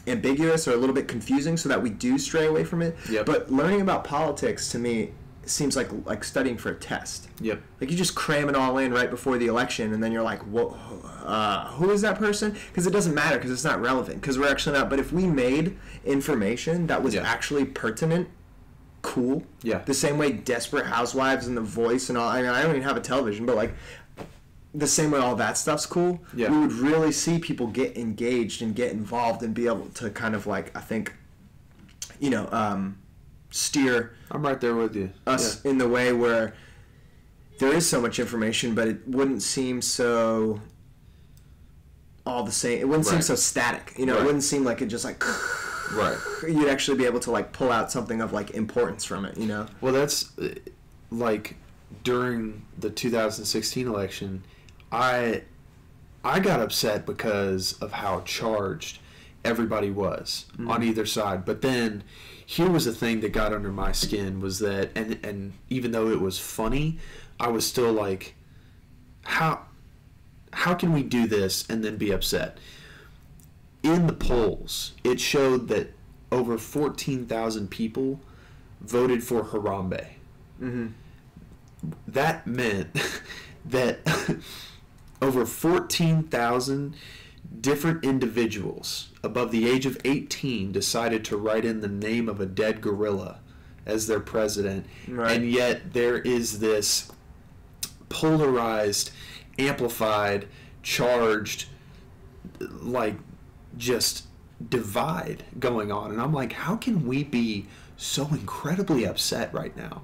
ambiguous or a little bit confusing so that we do stray away from it. But learning about politics, to me, seems like studying for a test. Like you just cram it all in right before the election, and then you're like, who is that person? Because it doesn't matter, because it's not relevant, because we're actually not. But if we made information that was actually pertinent, cool, the same way Desperate Housewives and The Voice and all, I mean, I don't even have a television, but like the same way all that stuff's cool, we would really see people get engaged and get involved and be able to kind of like, I think, steer I'm right there with you. Us in the way where there is so much information, but it wouldn't seem so all the same. It wouldn't seem so static. It wouldn't seem like it just like you'd actually be able to like pull out something of like importance from it, Well, that's like during the 2016 election, I got upset because of how charged everybody was on either side. But then here was the thing that got under my skin was that, and even though it was funny, I was still like, how can we do this and then be upset? In the polls, it showed that over 14,000 people voted for Harambe. That meant that over 14,000 different individuals above the age of 18 decided to write in the name of a dead gorilla as their president. And yet there is this polarized, amplified, charged, like, just divide going on. And I'm like, how can we be so incredibly upset right now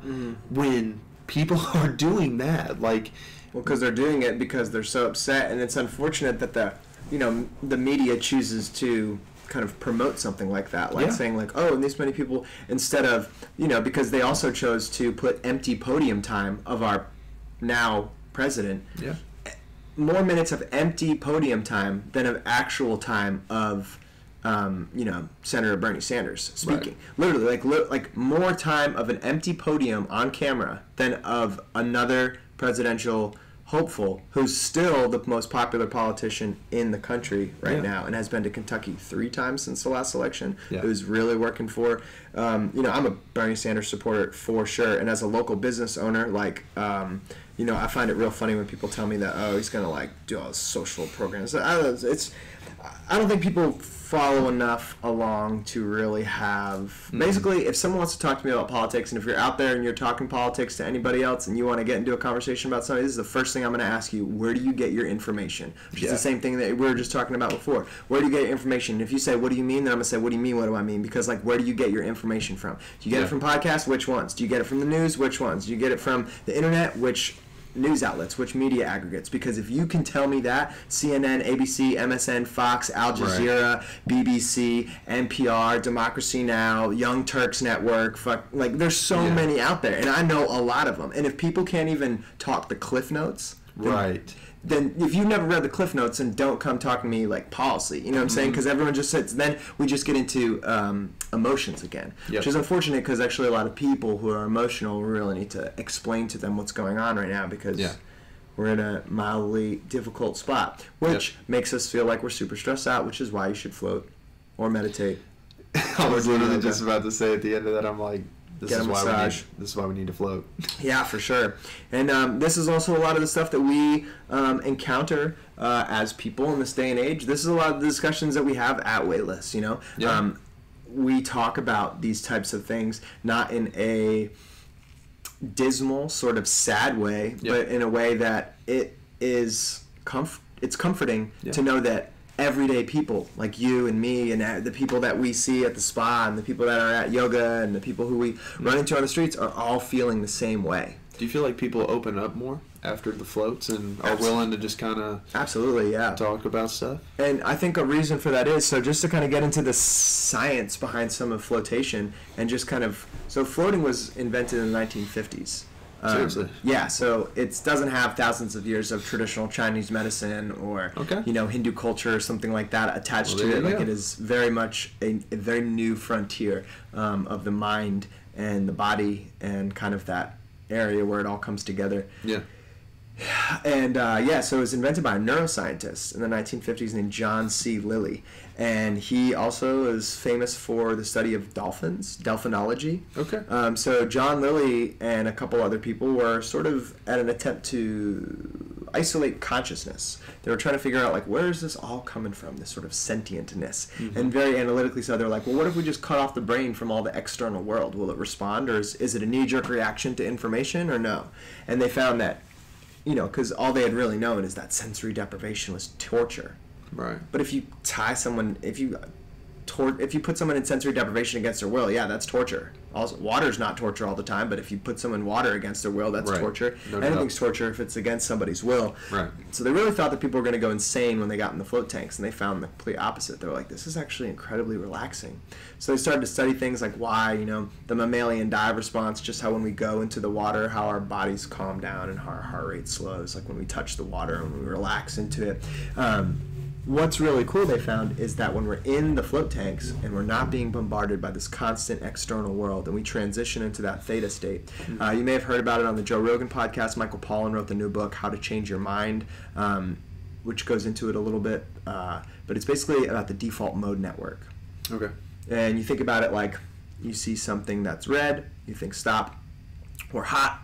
when people are doing that? Like, well, because they're doing it because they're so upset, and it's unfortunate that the media chooses to kind of promote something like that, like saying like, oh, and this many people, instead of, because they also chose to put empty podium time of our now president, more minutes of empty podium time than of actual time of Senator Bernie Sanders speaking. Literally, like more time of an empty podium on camera than of another presidential hopeful who's still the most popular politician in the country right now and has been to Kentucky 3 times since the last election, who's really working for, I'm a Bernie Sanders supporter for sure, and as a local business owner, like, I find it real funny when people tell me that, oh, he's going to like do all those social programs. I don't think people follow enough along to really have... Basically, if someone wants to talk to me about politics, and if you're out there and you're talking politics to anybody else and you want to get into a conversation about something, this is the first thing I'm going to ask you. Where do you get your information? Which is the same thing that we were just talking about before. Where do you get your information? And if you say, what do you mean? Then I'm going to say, what do you mean? What do I mean? Because, like, where do you get your information from? Do you get it from podcasts? Which ones? Do you get it from the news? Which ones? Do you get it from the internet? Which news outlets, which media aggregates? Because if you can tell me that, CNN, ABC, MSN, Fox, Al Jazeera, BBC, NPR, Democracy Now!, Young Turks Network, like there's so many out there, and I know a lot of them. And if people can't even talk the Cliff Notes, then if you've never read the Cliff Notes, and don't come talk to me like policy, you know what I'm saying? Because everyone just sits, then we just get into emotions again, which is unfortunate, because actually a lot of people who are emotional really need to explain to them what's going on right now, because we're in a mildly difficult spot, which makes us feel like we're super stressed out, which is why you should float or meditate. I was literally just about to say at the end of that, I'm like, get a massage. This is why we need to float. Yeah, for sure. And this is also a lot of the stuff that we encounter as people in this day and age. This is a lot of the discussions that we have at Weightless, you know. Yeah. We talk about these types of things not in a dismal, sort of sad way, but in a way that it is it's comforting to know that everyday people like you and me and the people that we see at the spa and the people that are at yoga and the people who we run into on the streets are all feeling the same way. Do you feel like people open up more after the floats and are willing to just kind of talk about stuff? And I think a reason for that is, so just to kind of get into the science behind some of flotation and just kind of, so floating was invented in the 1950s. Seriously? Yeah, so it doesn't have thousands of years of traditional Chinese medicine or Hindu culture or something like that attached to it. Like it is very much a very new frontier of the mind and the body and kind of that area where it all comes together. Yeah. And so it was invented by a neuroscientist in the 1950s named John C. Lilly. And he also is famous for the study of dolphins, delphinology. Okay. So John Lilly and a couple other people were sort of at an attempt to isolate consciousness. They were trying to figure out, like, where is this all coming from, this sort of sentientness? Mm-hmm. And very analytically so, they're like, well, what if we just cut off the brain from all the external world? Will it respond, or is it a knee-jerk reaction to information, or no? And they found that, because all they had really known is that sensory deprivation was torture. Right. But if you tie someone, if you put someone in sensory deprivation against their will, that's torture. Also, water's not torture all the time, but if you put someone in water against their will, that's torture. No Anything's torture if it's against somebody's will. Right. So they really thought that people were going to go insane when they got in the float tanks, and they found the complete opposite. They were like, this is actually incredibly relaxing. So they started to study things like why, the mammalian dive response, just how when we go into the water, how our bodies calm down and how our heart rate slows, like when we touch the water and we relax into it. What's really cool, they found, is that when we're in the float tanks and we're not being bombarded by this constant external world and we transition into that theta state. You may have heard about it on the Joe Rogan podcast. Michael Pollan wrote the new book, How to Change Your Mind, which goes into it a little bit. But it's basically about the default mode network. Okay. And you think about it like you see something that's red, you think stop, or hot.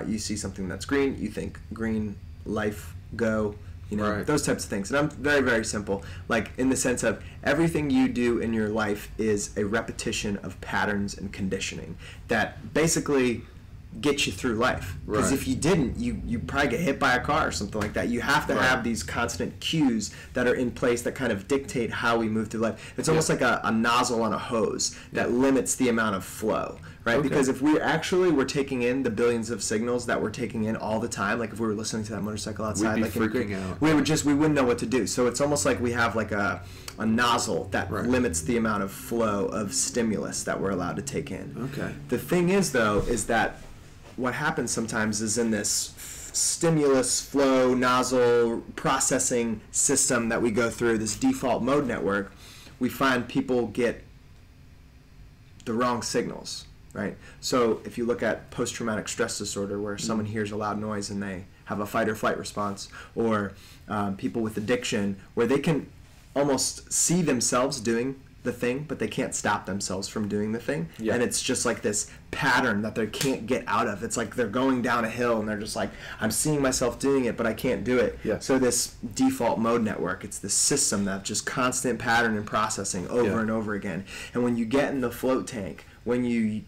You see something that's green, you think green, life, go. Those types of things. And I'm very, very simple. Like, in the sense of everything you do in your life is a repetition of patterns and conditioning that basically get you through life. Because if you didn't, you probably get hit by a car or something like that. You have to have these constant cues that are in place that kind of dictate how we move through life. It's almost like a nozzle on a hose that limits the amount of flow. Right, because if we're taking in the billions of signals that we're taking in all the time, like if we were listening to that motorcycle outside, we'd be freaking out. We wouldn't know what to do. So it's almost like we have like a nozzle that limits the amount of flow of stimulus that we're allowed to take in. Okay. The thing is, though, is that what happens sometimes is in this stimulus flow nozzle processing system that we go through, this default mode network, we find people get the wrong signals. Right. So if you look at post-traumatic stress disorder, where someone hears a loud noise and they have a fight or flight response, or people with addiction, where they can almost see themselves doing the thing, but they can't stop themselves from doing the thing. And it's just like this pattern that they can't get out of. It's like they're going down a hill and they're just like, I'm seeing myself doing it, but I can't do it. So this default mode network, it's this system that just constant pattern and processing over and over again. And when you get in the float tank, when you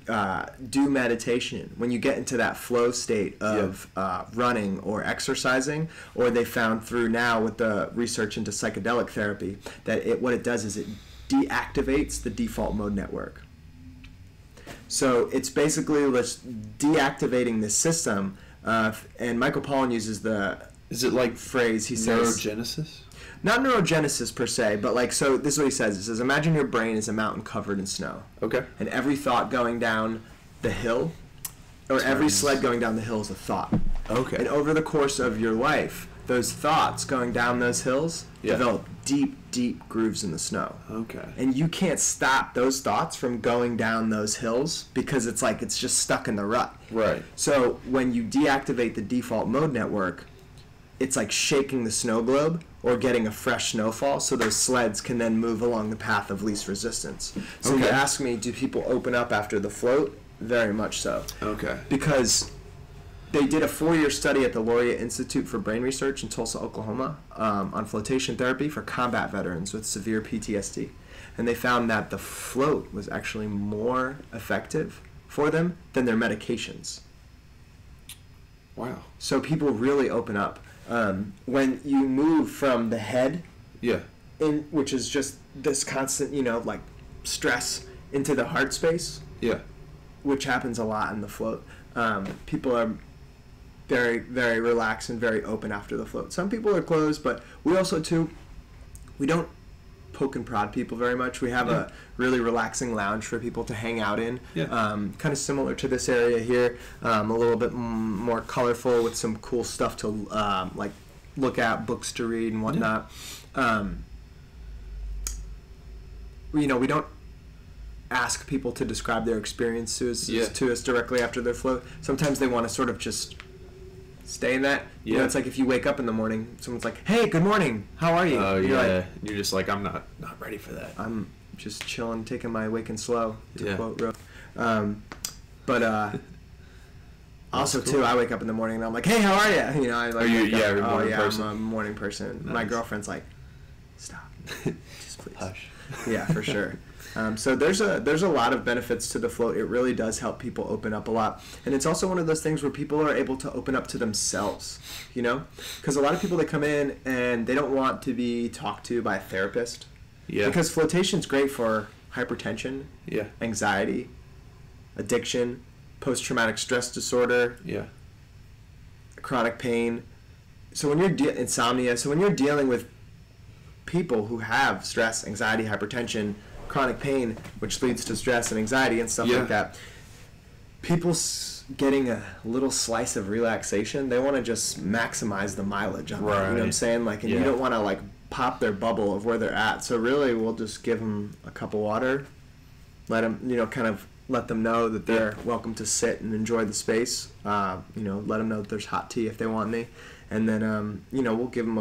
do meditation, when you get into that flow state of running or exercising, or they found through now with the research into psychedelic therapy that what it does is it deactivates the default mode network. So it's basically deactivating the system, and Michael Pollan uses is it like phrase, he says... neurogenesis? Not neurogenesis per se, but like, so this is what he says. He says, imagine your brain is a mountain covered in snow. Okay. And every thought going down the hill, or every sled going down the hill is a thought. Okay. And over the course of your life, those thoughts going down those hills develop deep, deep grooves in the snow. Okay. And you can't stop those thoughts from going down those hills because it's like it's just stuck in the rut. Right. So when you deactivate the default mode network, it's like shaking the snow globe or getting a fresh snowfall so those sleds can then move along the path of least resistance. So you ask me, do people open up after the float? Very much so. Okay. Because they did a 4-year study at the Laureate Institute for Brain Research in Tulsa, Oklahoma, on flotation therapy for combat veterans with severe PTSD. And they found that the float was actually more effective for them than their medications. Wow. So people really open up. When you move from the head, Yeah. which is just this constant, like stress, into the heart space, Yeah. which happens a lot in the float. People are very, very relaxed and very open after the float. Some people are closed, but we also, too, we don't poke and prod people very much. We have a really relaxing lounge for people to hang out in, kind of similar to this area here, a little bit more colorful with some cool stuff to like look at, books to read and whatnot. We don't ask people to describe their experience to us directly after their float. Sometimes they want to sort of just stay in that. It's like if you wake up in the morning, someone's like, "Hey, good morning. How are you?" Oh, You're like, you're just like, I'm not ready for that. I'm just chilling, taking my wake and slow, to quote Ro. Also, cool. too, I wake up in the morning and I'm like, "Hey, how are you?" I like, you're a morning person. I'm a morning person. Nice. My girlfriend's like, "Stop, just please." Hush. Yeah, for sure. So there's a lot of benefits to the float. It really does help people open up a lot, and it's also one of those things where people are able to open up to themselves. Because a lot of people that come in and they don't want to be talked to by a therapist. Yeah. Because flotation's great for hypertension. Yeah. Anxiety, addiction, post-traumatic stress disorder. Yeah. Chronic pain. So when you're insomnia. So when you're dealing with people who have stress, anxiety, hypertension, chronic pain, which leads to stress and anxiety and stuff like that, people getting a little slice of relaxation, they want to just maximize the mileage on that. You know what I'm saying? Like, and you don't want to like pop their bubble of where they're at. So really, we'll just give them a cup of water, let them, kind of let them know that they're welcome to sit and enjoy the space. Let them know that there's hot tea if they want any, and then we'll give them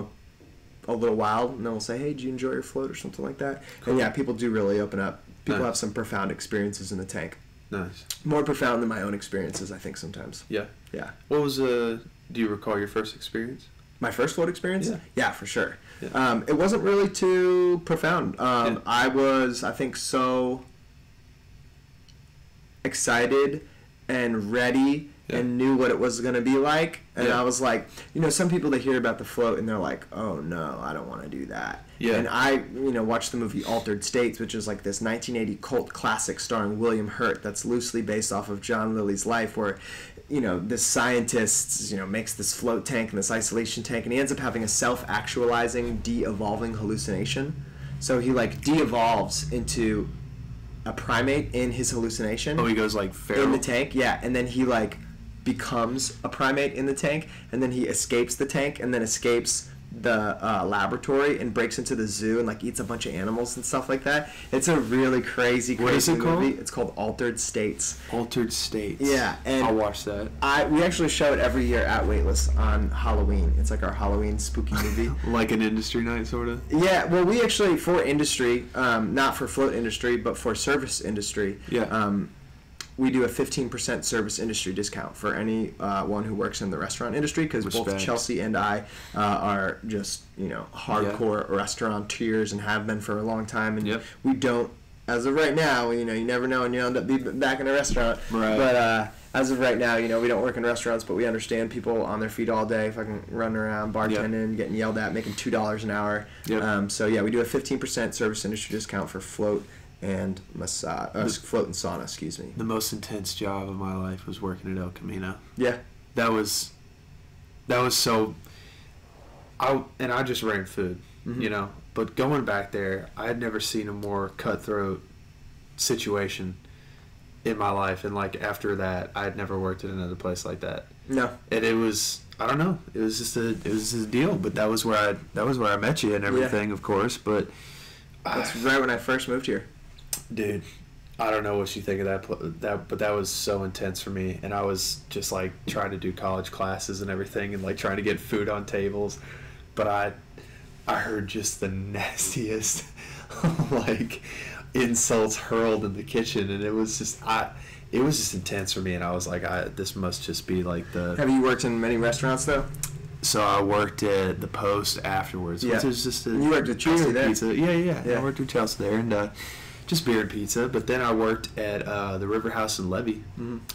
a little while, and then we'll say, "Hey, did you enjoy your float?" or something like that. Cool. And people do really open up. People have some profound experiences in the tank. Nice. More profound than my own experiences, I think, sometimes. Yeah. Yeah. What was do you recall your first experience? My first float experience? Yeah, for sure. Yeah. It wasn't really too profound. I was, I think, so excited and ready and knew what it was going to be like. And I was like, some people, they hear about the float and they're like, "Oh, no, I don't want to do that." Yeah. And I, watched the movie Altered States, which is like this 1980 cult classic starring William Hurt that's loosely based off of John Lilly's life, where, this scientist, makes this float tank and this isolation tank, and he ends up having a self-actualizing, de-evolving hallucination. So he, like, de-evolves into a primate in his hallucination. Oh, he goes, like, feral? In the tank, yeah. And then he, like, becomes a primate in the tank, and then he escapes the tank, and then escapes the laboratory and breaks into the zoo and like eats a bunch of animals and stuff like that. It's a really crazy what is it movie. Called? It's called Altered States. Altered States. Yeah, and I'll watch that. We actually show it every year at Weightless on Halloween. It's like our Halloween spooky movie. Like an industry night, sort of. Yeah, well, we actually, for industry, not for float industry, but for service industry. Yeah. We do a 15% service industry discount for anyone who works in the restaurant industry, because both Chelsea and I are just, hardcore restaurateurs and have been for a long time. And we don't, as of right now, you never know when you end up back in a restaurant. Right. But as of right now, we don't work in restaurants, but we understand people on their feet all day, fucking running around, bartending, getting yelled at, making $2 an hour. Yep. So we do a 15% service industry discount for float and massage, float and sauna, excuse me. The most intense job of my life was working at El Camino. Yeah. That was so, I just ran food, but going back there, I had never seen a more cutthroat situation in my life, and like after that, I had never worked at another place like that. No. And it was, I don't know, it was just a deal, but that was where I met you and everything, of course, but that's right when I first moved here. Dude, I don't know what you think of that, but that was so intense for me, and I was just like trying to do college classes and everything, and like trying to get food on tables, but I heard just the nastiest like insults hurled in the kitchen, and it was just it was just intense for me, and I was like, this must just be like the. Have you worked in many restaurants though? So I worked at the Post afterwards, which is just you worked at Chelsea there. Pizza. Yeah. I worked at Chelsea there, and just beer and pizza. But then I worked at the River House in Levy,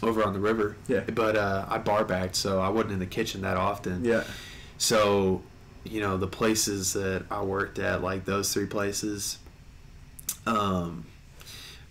over on the river. Yeah. But I bar backed, so I wasn't in the kitchen that often. Yeah. So, the places that I worked at, like those 3 places.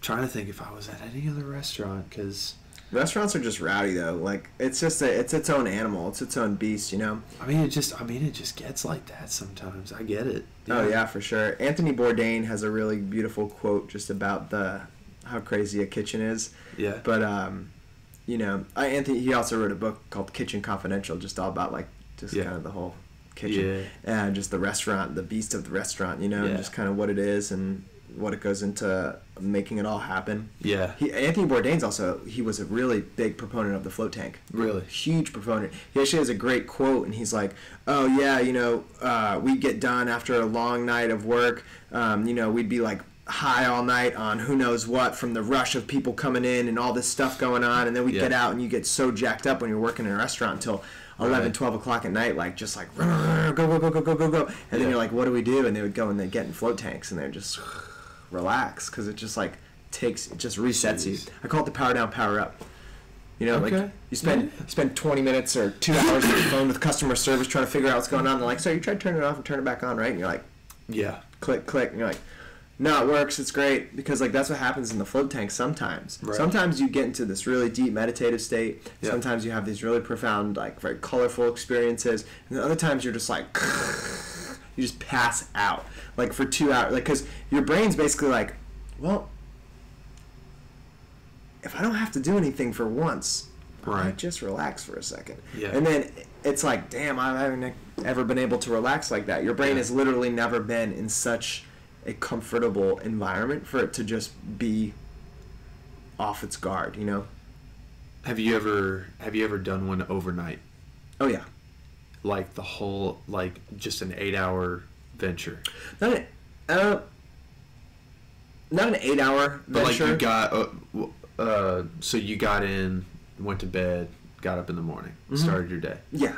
Trying to think if I was at any other restaurant, because restaurants are just rowdy though. Like it's its own animal. It's its own beast. I mean, it just gets like that sometimes. I get it. Oh yeah, for sure. Anthony Bourdain has a really beautiful quote just about how crazy a kitchen is. Yeah. But Anthony, he also wrote a book called Kitchen Confidential, just all about like kind of the whole kitchen and just the restaurant, the beast of the restaurant. And just kind of what it is and what it goes into making it all happen. Yeah. Anthony Bourdain's he was a really big proponent of the float tank. Really? Huge proponent. He actually has a great quote, and he's like, oh yeah, we'd get done after a long night of work. We'd be like high all night on who knows what from the rush of people coming in and all this stuff going on, and then we'd get out and you get so jacked up when you're working in a restaurant until 11, 12 o'clock at night, like just like go. And then you're like, what do we do? And they would go and they'd get in float tanks and they'd just relax, because it just like it just resets you. I call it the power down, power up. Like you spend 20 minutes or 2 hours on the phone with customer service trying to figure out what's going on. They're like, so you tried turning it off and turn it back on, right? And you're like, yeah, click, and you're like, no, it works. It's great, because like that's what happens in the float tank sometimes. Right. Sometimes you get into this really deep meditative state. Yeah. Sometimes you have these really profound, like very colorful experiences, and then other times you're just like, you just pass out like for 2 hours, like because your brain's basically like, well, if I don't have to do anything for once, I might just relax for a second. Yeah. And then it's like, damn, I haven't ever been able to relax like that. Your brain has literally never been in such a comfortable environment for it to just be off its guard, Have you ever done one overnight? Oh yeah. Like the whole, like just an 8-hour venture? Not an 8-hour venture. But like you got, so you got in, went to bed, got up in the morning, started your day. Yeah.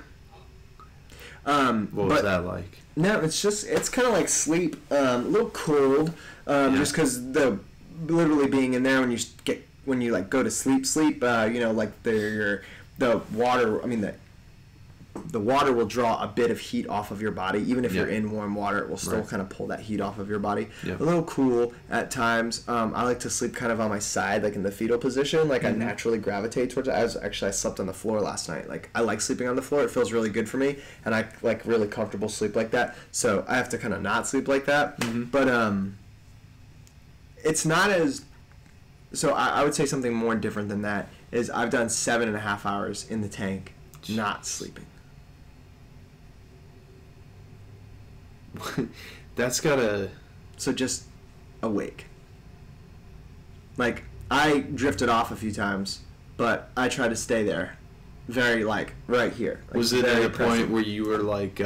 What was that like? No, it's kind of like sleep, a little cold, just because literally being in there when you like go to sleep, like the water. I mean the water will draw a bit of heat off of your body. Even if you're in warm water, it will still kind of pull that heat off of your body. Yeah. A little cool at times. I like to sleep kind of on my side, like in the fetal position. Like I naturally gravitate towards it. I slept on the floor last night. Like I like sleeping on the floor. It feels really good for me, and I like really comfortable sleep like that. So I have to kind of not sleep like that. But it's not as. So I would say something more different than that is I've done 7.5 hours in the tank, not sleeping. That's gotta. So just awake. Like I drifted off a few times, but I try to stay there, very like right here. Like, was it at a point where you were like,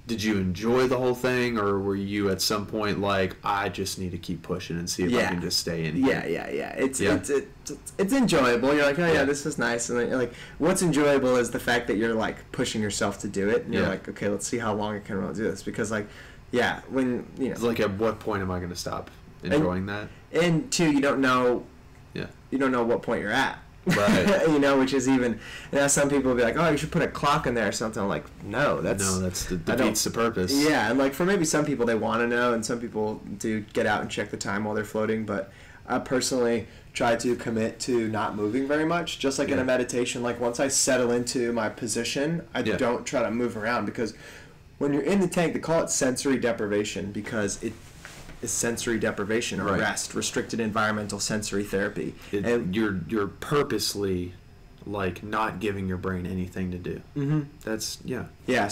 did you enjoy the whole thing, or were you at some point like, I just need to keep pushing and see if I can just stay in here? Yeah. It's enjoyable. You're like, oh yeah, this is nice, and then you're like, what's enjoyable is the fact that you're like pushing yourself to do it, and you're like, okay, let's see how long I can really do this, because like, when it's like, at what point am I going to stop enjoying that? And two, you don't know. Yeah. You don't know what point you're at. Right. Which is even, some people will be like, oh, you should put a clock in there or something. I'm like, no, that defeats the purpose. Yeah, and like for maybe some people they want to know, and some people do get out and check the time while they're floating, but I personally try to commit to not moving very much, just like in a meditation. Like once I settle into my position, I don't try to move around, because when you're in the tank, they call it sensory deprivation, because it is sensory deprivation, or rest, restricted environmental sensory therapy. And you're purposely like not giving your brain anything to do. That's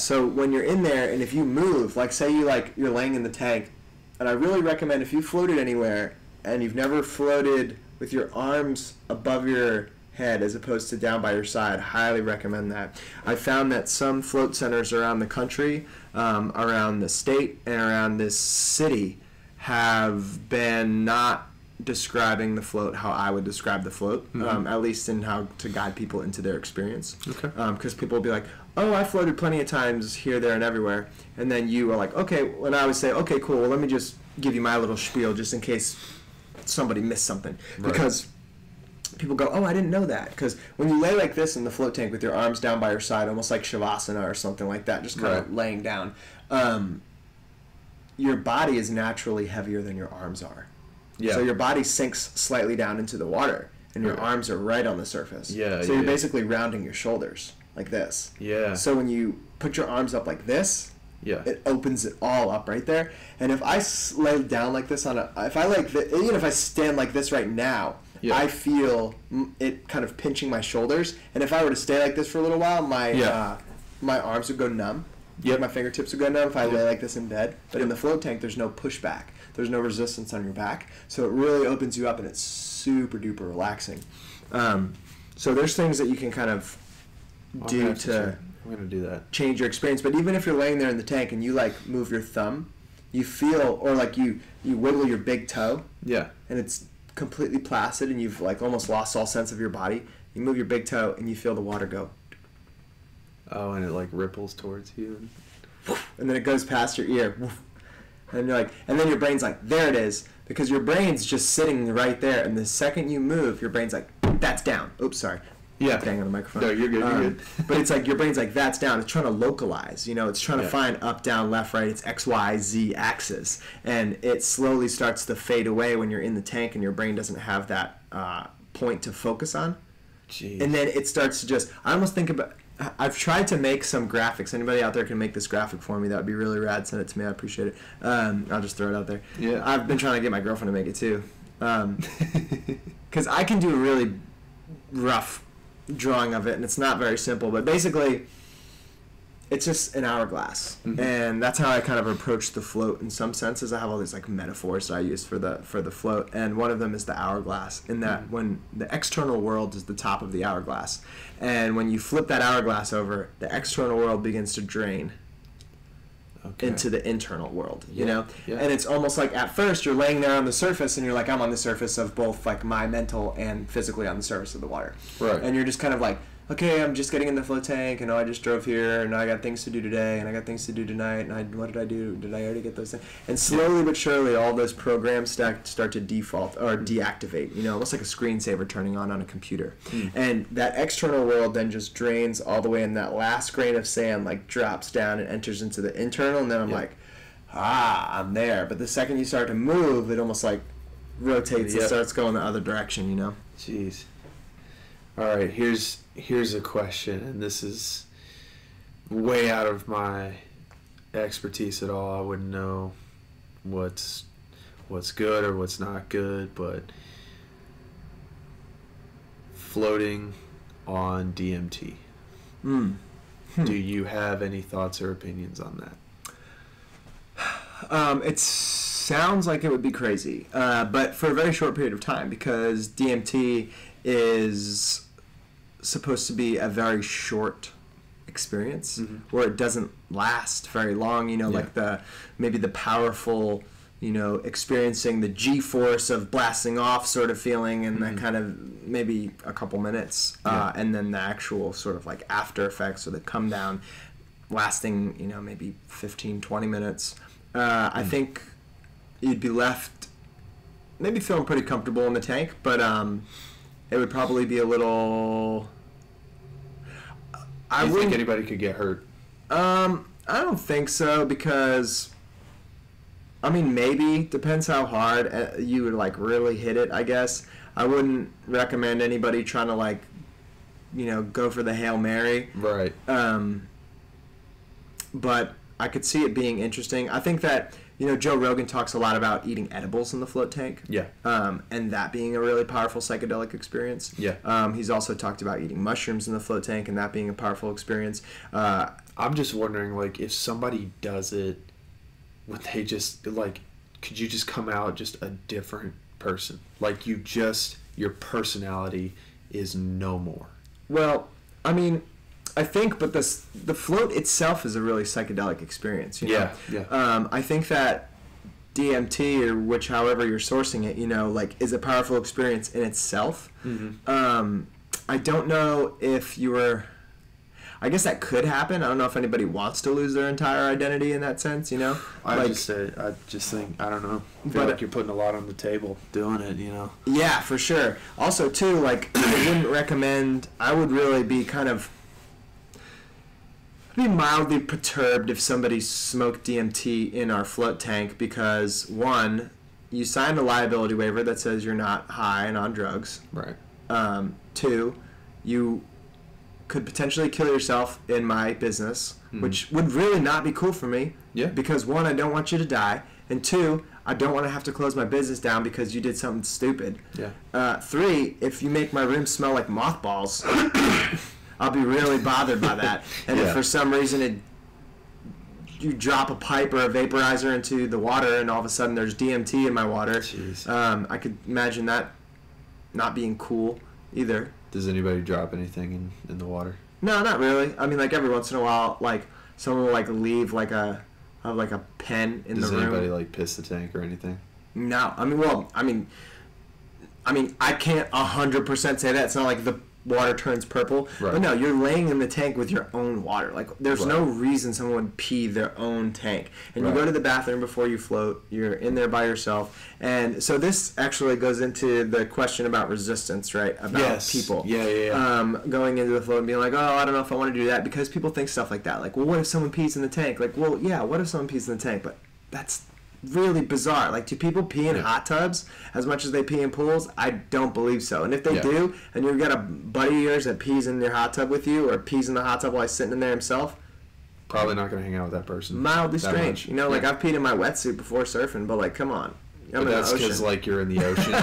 so when you're in there, and if you move, like say you're laying in the tank, and I really recommend, if you floated anywhere and you've never floated with your arms above your head as opposed to down by your side, highly recommend that. I found that some float centers around the country, around the state and around this city, have been not describing the float how I would describe the float, at least in how to guide people into their experience. Okay. Because people will be like, oh, I floated plenty of times here, there, and everywhere. And then you are like, okay, when I would say, okay, cool, well, let me just give you my little spiel just in case somebody missed something. Right. Because people go, oh, I didn't know that. Because when you lay like this in the float tank with your arms down by your side, almost like Shavasana or something like that, just kind of laying down, your body is naturally heavier than your arms are. Yeah. So your body sinks slightly down into the water, and your arms are right on the surface. Yeah. So you're basically rounding your shoulders like this. Yeah. So when you put your arms up like this, it opens it all up right there. And if I lay down like this even if I stand like this right now, I feel it kind of pinching my shoulders. And if I were to stay like this for a little while, my arms would go numb. My fingertips would go numb if I lay like this in bed. But in the float tank, there's no pushback. There's no resistance on your back. So it really opens you up, and it's super duper relaxing. So there's things that you can kind of do to I'm gonna do that. Change your experience. But even if you're laying there in the tank and you like move your thumb, you feel, or like you wiggle your big toe. Yeah. And it's completely placid, and you've like almost lost all sense of your body. You move your big toe, and you feel the water go. Oh, and it like ripples towards you. And then it goes past your ear. And you're like, and then your brain's like, there it is. Because your brain's just sitting right there. And the second you move, your brain's like, that's down. Oops, sorry. Yeah. Bang on the microphone. No, you're good, you're good. But it's like, your brain's like, that's down. It's trying to localize, it's trying to find up, down, left, right. It's X, Y, Z axis. And it slowly starts to fade away when you're in the tank and your brain doesn't have that point to focus on. Jeez. And then it starts to I almost think about, I've tried to make some graphics. Anybody out there can make this graphic for me, that would be really rad. Send it to me. I appreciate it. I'll just throw it out there. Yeah. I've been trying to get my girlfriend to make it too. Because I can do a really rough drawing of it, and it's not very simple. But basically, it's just an hourglass. Mm-hmm. And that's how I kind of approach the float in some senses. I have all these like metaphors that I use for the float. And one of them is the hourglass, in that when the external world is the top of the hourglass. And when you flip that hourglass over, the external world begins to drain into the internal world, you know? Yeah. And it's almost like at first you're laying there on the surface and you're like, I'm on the surface of both like my mental and physically on the surface of the water. Right. And you're just kind of like, okay, I'm just getting in the float tank, and I just drove here, and I got things to do today, and I got things to do tonight, and what did I do? Did I already get those things? And slowly but surely, all those programs start to default or deactivate, almost like a screensaver turning on a computer. And that external world then just drains all the way, and that last grain of sand like drops down and enters into the internal, and then I'm like, I'm there. But the second you start to move, it almost like rotates and starts going the other direction, Jeez. All right, here's a question, and this is way out of my expertise at all. I wouldn't know what's good or what's not good, but floating on DMT. Do you have any thoughts or opinions on that? It sounds like it would be crazy, but for a very short period of time, because DMT is supposed to be a very short experience where it doesn't last very long, like maybe the powerful, experiencing the G-force of blasting off sort of feeling, and that kind of maybe a couple minutes, and then the actual sort of like after effects or the come down lasting, maybe 15, 20 minutes. I think you'd be left maybe feeling pretty comfortable in the tank, but it would probably be a little... Do you think anybody could get hurt? I don't think so, because... maybe. Depends how hard you would, really hit it, I guess. I wouldn't recommend anybody trying to, go for the Hail Mary. Right. But I could see it being interesting. I think that... Joe Rogan talks a lot about eating edibles in the float tank. Yeah. And that being a really powerful psychedelic experience. Yeah. He's also talked about eating mushrooms in the float tank and that being a powerful experience. I'm just wondering, if somebody does it, would they just, could you just come out just a different person? Your personality is no more. Well, I think, but the float itself is a really psychedelic experience. Yeah. I think that DMT or however you're sourcing it, like, is a powerful experience in itself. I don't know if you were... I guess that could happen. I don't know if anybody wants to lose their entire identity in that sense, I just think, I don't know. I feel like you're putting a lot on the table doing it, Yeah, for sure. Also, too, like, I wouldn't recommend... I would really be be mildly perturbed if somebody smoked DMT in our float tank because, one, you signed a liability waiver that says you're not high and on drugs. Right. Two, you could potentially kill yourself in my business, which would really not be cool for me. Yeah. Because, one, I don't want you to die, and two, I don't want to have to close my business down because you did something stupid. Yeah. Three, if you make my room smell like mothballs, I'll be really bothered by that. And if for some reason you drop a pipe or a vaporizer into the water and all of a sudden there's DMT in my water, I could imagine that not being cool either. Does anybody drop anything in the water? No, not really. I mean, like, every once in a while, like, someone will, like, leave, like, a pen in the room. Does anybody, like, piss the tank or anything? No. I mean, I can't 100% say that. It's not like the water turns purple. Right. But no, you're laying in the tank with your own water. Like, there's no reason someone would pee their own tank. And you go to the bathroom before you float. You're in there by yourself. And so this actually goes into the question about resistance, right? About people. Yeah. Going into the float and being like, oh, I don't know if I want to do that. Because people think stuff like that. Like, well, what if someone pees in the tank? Like, well, yeah, what if someone pees in the tank? But that's really bizarre. Like, do people pee in hot tubs as much as they pee in pools? I don't believe so. And if they do, and you've got a buddy of yours that pees in your hot tub with you, or pees in the hot tub while he's sitting in there himself, probably not going to hang out with that person. Mildly strange. Like, I've peed in my wetsuit before surfing, but, like, come on. But that's because, like, you're in the ocean.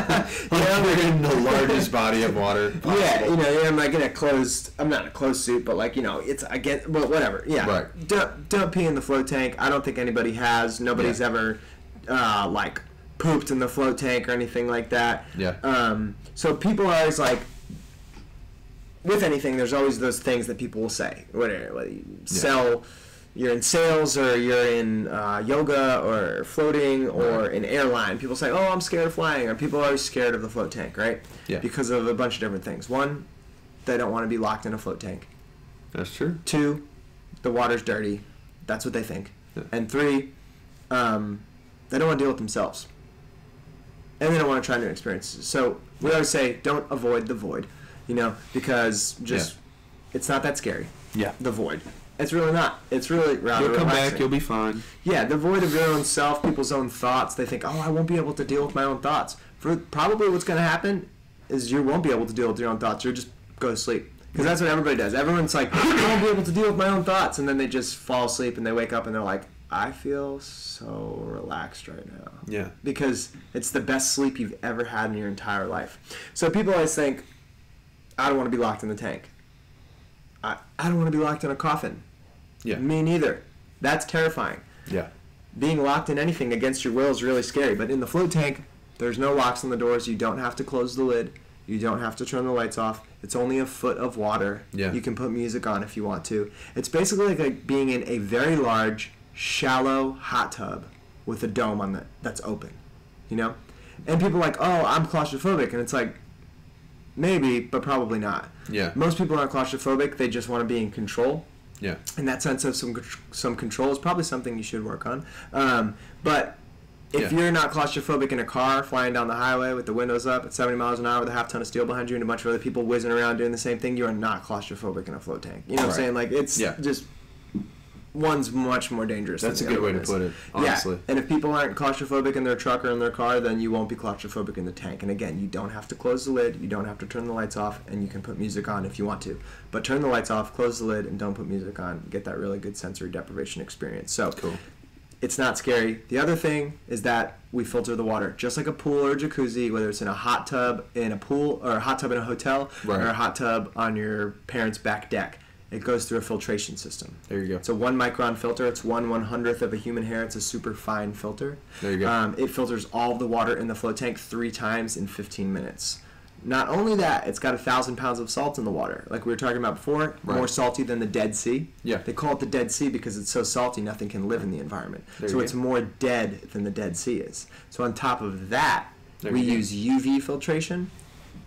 You're in the largest body of water possible. Yeah, I'm like in I'm not in a closed suit, but, like, well, whatever. Yeah. Right. Don't pee in the float tank. I don't think anybody has. Nobody's ever, like, pooped in the float tank or anything like that. Yeah. So people are always, like, with anything, there's always those things that people will say. Whether you sell... You're in sales or you're in yoga or floating or in airline. People say, oh, I'm scared of flying. Or people are always scared of the float tank, right? Yeah. Because of a bunch of different things. One, they don't want to be locked in a float tank. That's true. Two, the water's dirty. That's what they think. Yeah. And three, they don't want to deal with themselves. And they don't want to try new experiences. So we always say, don't avoid the void, because it's not that scary. Yeah. The void. It's really not. It's really rather You'll come relaxing. back. You'll be fine. Yeah, the void of your own self, people's own thoughts. They think, oh, I won't be able to deal with my own thoughts. Probably what's going to happen is you won't be able to deal with your own thoughts. You'll just go to sleep. Because that's what everybody does. Everyone's like, I won't be able to deal with my own thoughts. And then they just fall asleep and they wake up and they're like, I feel so relaxed right now. Yeah. Because it's the best sleep you've ever had in your entire life. So people always think, I don't want to be locked in the tank. I don't want to be locked in a coffin. Yeah. Me neither. That's terrifying. Yeah. Being locked in anything against your will is really scary. But in the float tank, there's no locks on the doors. You don't have to close the lid. You don't have to turn the lights off. It's only a foot of water. Yeah. You can put music on if you want to. It's basically like being in a very large, shallow hot tub with a dome on that's open. And people are like, oh, I'm claustrophobic. And it's like, maybe, but probably not. Yeah. Most people aren't claustrophobic. They just want to be in control. Yeah. And that sense of some control is probably something you should work on. But if you're not claustrophobic in a car flying down the highway with the windows up at 70 miles an hour with a half ton of steel behind you and a bunch of other people whizzing around doing the same thing, you are not claustrophobic in a float tank. You know what I'm saying? Like, it's just... One's much more dangerous. That's a good way to put it, honestly. Yeah, and if people aren't claustrophobic in their truck or in their car, then you won't be claustrophobic in the tank. And again, you don't have to close the lid, you don't have to turn the lights off, and you can put music on if you want to. But turn the lights off, close the lid, and don't put music on. Get that really good sensory deprivation experience. So cool. It's not scary. The other thing is that we filter the water. Just like a pool or a jacuzzi, whether it's in a hot tub in a pool, or a hot tub in a hotel, or a hot tub on your parents' back deck. It goes through a filtration system. There you go. It's a 1 micron filter. It's 1/100th of a human hair. It's a super fine filter. There you go. It filters all of the water in the float tank 3 times in 15 minutes. Not only that, it's got 1,000 pounds of salt in the water, like we were talking about before. Right. More salty than the Dead Sea. Yeah. They call it the Dead Sea because it's so salty, nothing can live in the environment. So it's more dead than the Dead Sea is. So on top of that, we use UV filtration,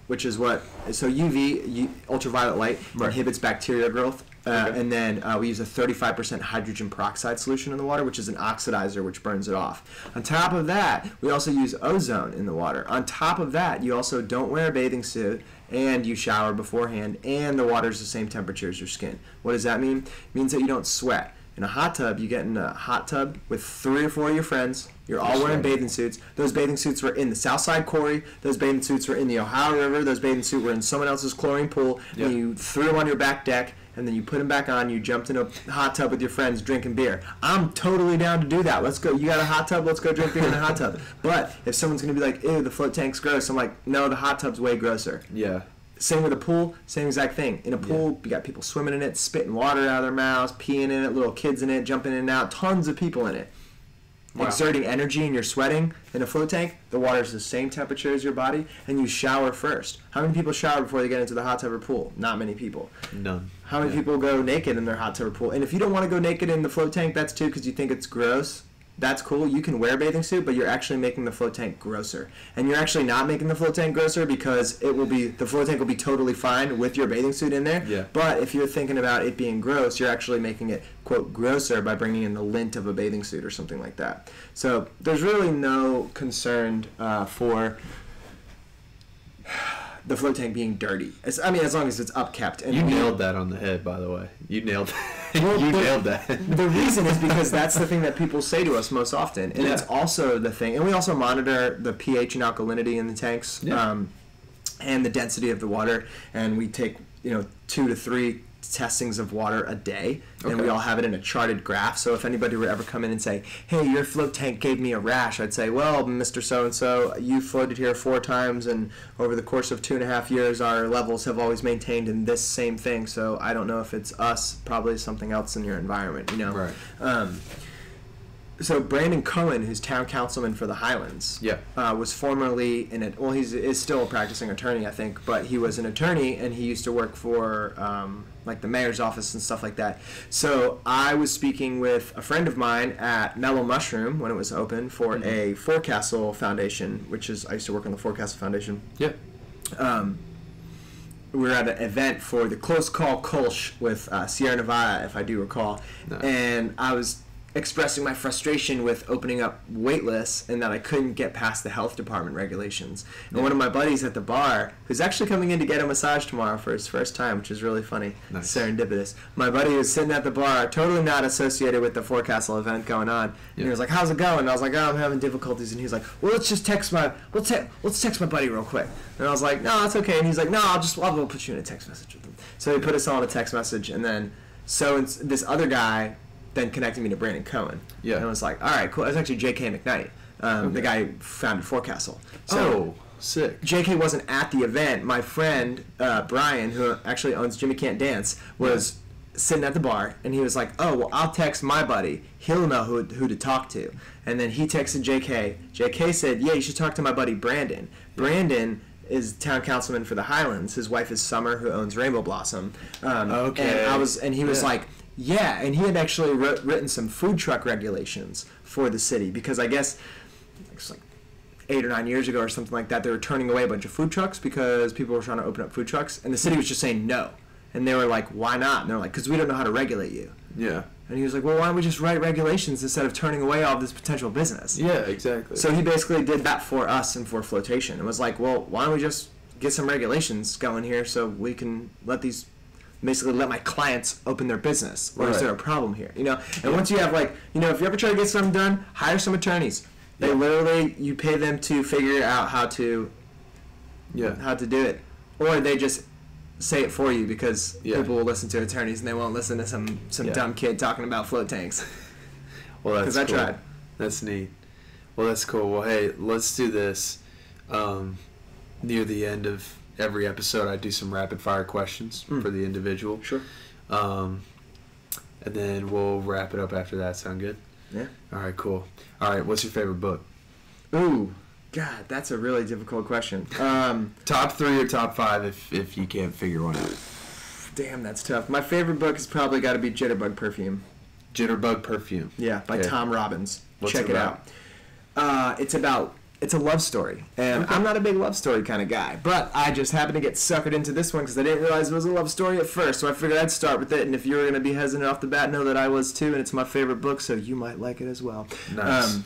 which is UV, ultraviolet light, inhibits bacteria growth. And then we use a 35% hydrogen peroxide solution in the water, which is an oxidizer, which burns it off. On top of that, we also use ozone in the water. On top of that, you also don't wear a bathing suit, and you shower beforehand, and the water's the same temperature as your skin. What does that mean? It means that you don't sweat. In a hot tub, you get in a hot tub with 3 or 4 of your friends. You're all wearing bathing suits. Those bathing suits were in the Southside Quarry. Those bathing suits were in the Ohio River. Those bathing suits were in someone else's chlorine pool. And you threw them on your back deck, and then you put them back on. You jumped in a hot tub with your friends drinking beer. I'm totally down to do that. Let's go. You got a hot tub? Let's go drink beer in a hot tub. But if someone's going to be like, ew, the float tank's gross, I'm like, no, the hot tub's way grosser. Yeah. Same with a pool, same exact thing. In a pool, you got people swimming in it, spitting water out of their mouths, peeing in it, little kids in it, jumping in and out, tons of people in it. Wow. Exerting energy and you're sweating. In a float tank, the water's the same temperature as your body, and you shower first. How many people shower before they get into the hot tub or pool? Not many people. None. How many people go naked in their hot tub or pool? And if you don't want to go naked in the float tank, that's too because you think it's gross. That's cool. You can wear a bathing suit, but you're actually making the float tank grosser. And you're actually not making the float tank grosser because the float tank will be totally fine with your bathing suit in there. Yeah. But if you're thinking about it being gross, you're actually making it, quote, grosser by bringing in the lint of a bathing suit or something like that. So there's really no concern for the float tank being dirty. As long as it's upkept. And you nailed that on the head, by the way. You nailed nailed that. The reason is because that's the thing that people say to us most often. And it's also the thing. And we also monitor the pH and alkalinity in the tanks and the density of the water. And we take 2 to 3 testings of water a day, and we all have it in a charted graph. So if anybody would ever come in and say, hey, your float tank gave me a rash, I'd say, well, Mr. So-and-so, you floated here 4 times, and over the course of 2.5 years, our levels have always maintained in this same thing, so I don't know if it's us, probably something else in your environment, Right. So Brandon Cohen, who's town councilman for the Highlands, was formerly is still a practicing attorney, I think, but he was an attorney, and he used to work for like the mayor's office and stuff like that. So I was speaking with a friend of mine at Mellow Mushroom when it was open for a Forecastle Foundation, I used to work on the Forecastle Foundation. Yeah. We were at an event for the Close Call Kolsch with Sierra Nevada, if I do recall, and I was expressing my frustration with opening up Weightless and that I couldn't get past the health department regulations. And one of my buddies at the bar, who's actually coming in to get a massage tomorrow for his first time, which is really funny, serendipitous. My buddy was sitting at the bar, totally not associated with the Forecastle event going on. And he was like, "How's it going?" And I was like, "Oh, I'm having difficulties." And he's like, "Well, let's just text my buddy real quick." And I was like, "No, it's okay." And he's like, "No, I'll put you in a text message with him." So he put us all in a text message, and then this other guy then connected me to Brandon Cohen. Yeah. And I was like, all right, cool. It was actually J.K. McKnight, the guy who founded Forecastle. So, sick. J.K. wasn't at the event. My friend, Brian, who actually owns Jimmy Can't Dance, was sitting at the bar, and he was like, oh, well, I'll text my buddy. He'll know who to talk to. And then he texted J.K. J.K. said, yeah, you should talk to my buddy Brandon. Brandon is town councilman for the Highlands. His wife is Summer, who owns Rainbow Blossom. And he was like, yeah, and he had actually written some food truck regulations for the city because I guess it's like 8 or 9 years ago or something like that, they were turning away a bunch of food trucks because people were trying to open up food trucks, and the city was just saying no. And they were like, why not? And they're like, because we don't know how to regulate you. Yeah. And he was like, well, why don't we just write regulations instead of turning away all this potential business? Yeah, exactly. So he basically did that for us and for flotation. It was like, well, why don't we just get some regulations going here so we can basically let my clients open their business, or is there a problem here? And once you have if you ever try to get something done, hire some attorneys. They literally, you pay them to figure out how to do it, or they just say it for you because people will listen to attorneys and they won't listen to some dumb kid talking about float tanks. Well, that's cool. Because I tried. That's neat. Well, that's cool. Well, hey, let's do this. Near the end of every episode, I do some rapid fire questions for the individual. Sure. And then we'll wrap it up after that. Sound good? Yeah. All right, cool. All right, what's your favorite book? Ooh, God, that's a really difficult question. Top 3 or top 5 if you can't figure one out. Damn, that's tough. My favorite book has probably got to be Jitterbug Perfume. Jitterbug Perfume. Yeah, by Tom Robbins. What's Check it out. It's a love story, and I'm not a big love story kind of guy, but I just happened to get suckered into this one because I didn't realize it was a love story at first, so I figured I'd start with it, and if you were going to be hesitant off the bat, know that I was too, and it's my favorite book, so you might like it as well. Nice.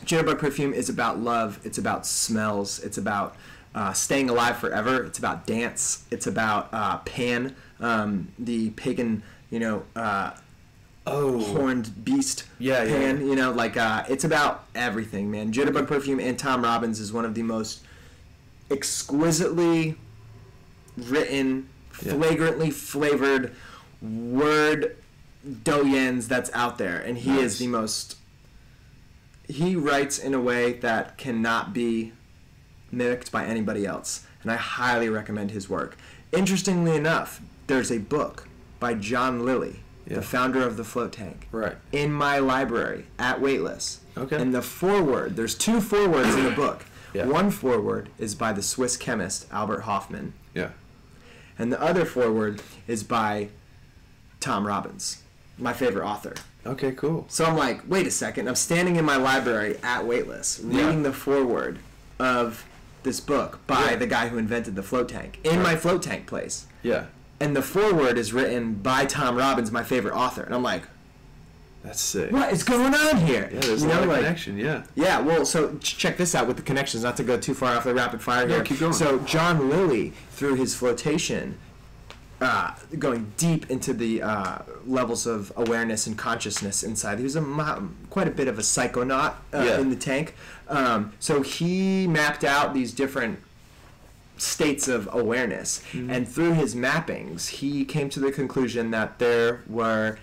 Jitterbug Perfume is about love, it's about smells, it's about staying alive forever, it's about dance, it's about Pan, the pagan, horned beast Pan, it's about everything, man. Jitterbug Perfume and Tom Robbins is one of the most exquisitely written, flagrantly flavored word doyens that's out there, and he is the most... He writes in a way that cannot be mimicked by anybody else, and I highly recommend his work. Interestingly enough, there's a book by John Lilly, the founder of the float tank, in my library at Weightless. Okay. And the foreword, there's 2 forewords in the book. One foreword is by the Swiss chemist Albert Hofmann. Yeah. And the other foreword is by Tom Robbins, my favorite author. Okay, cool. So I'm like, wait a second. I'm standing in my library at Weightless, reading the foreword of this book by the guy who invented the float tank in my float tank place. Yeah. And the foreword is written by Tom Robbins, my favorite author. And I'm like, that's sick. What is going on here? Yeah, there's a lot of connection, yeah. Yeah, well, so check this out with the connections, not to go too far off the rapid fire here. No, keep going. So John Lilly, through his flotation, going deep into the levels of awareness and consciousness inside. He was quite a bit of a psychonaut in the tank. So he mapped out these different states of awareness, and through his mappings, he came to the conclusion that there was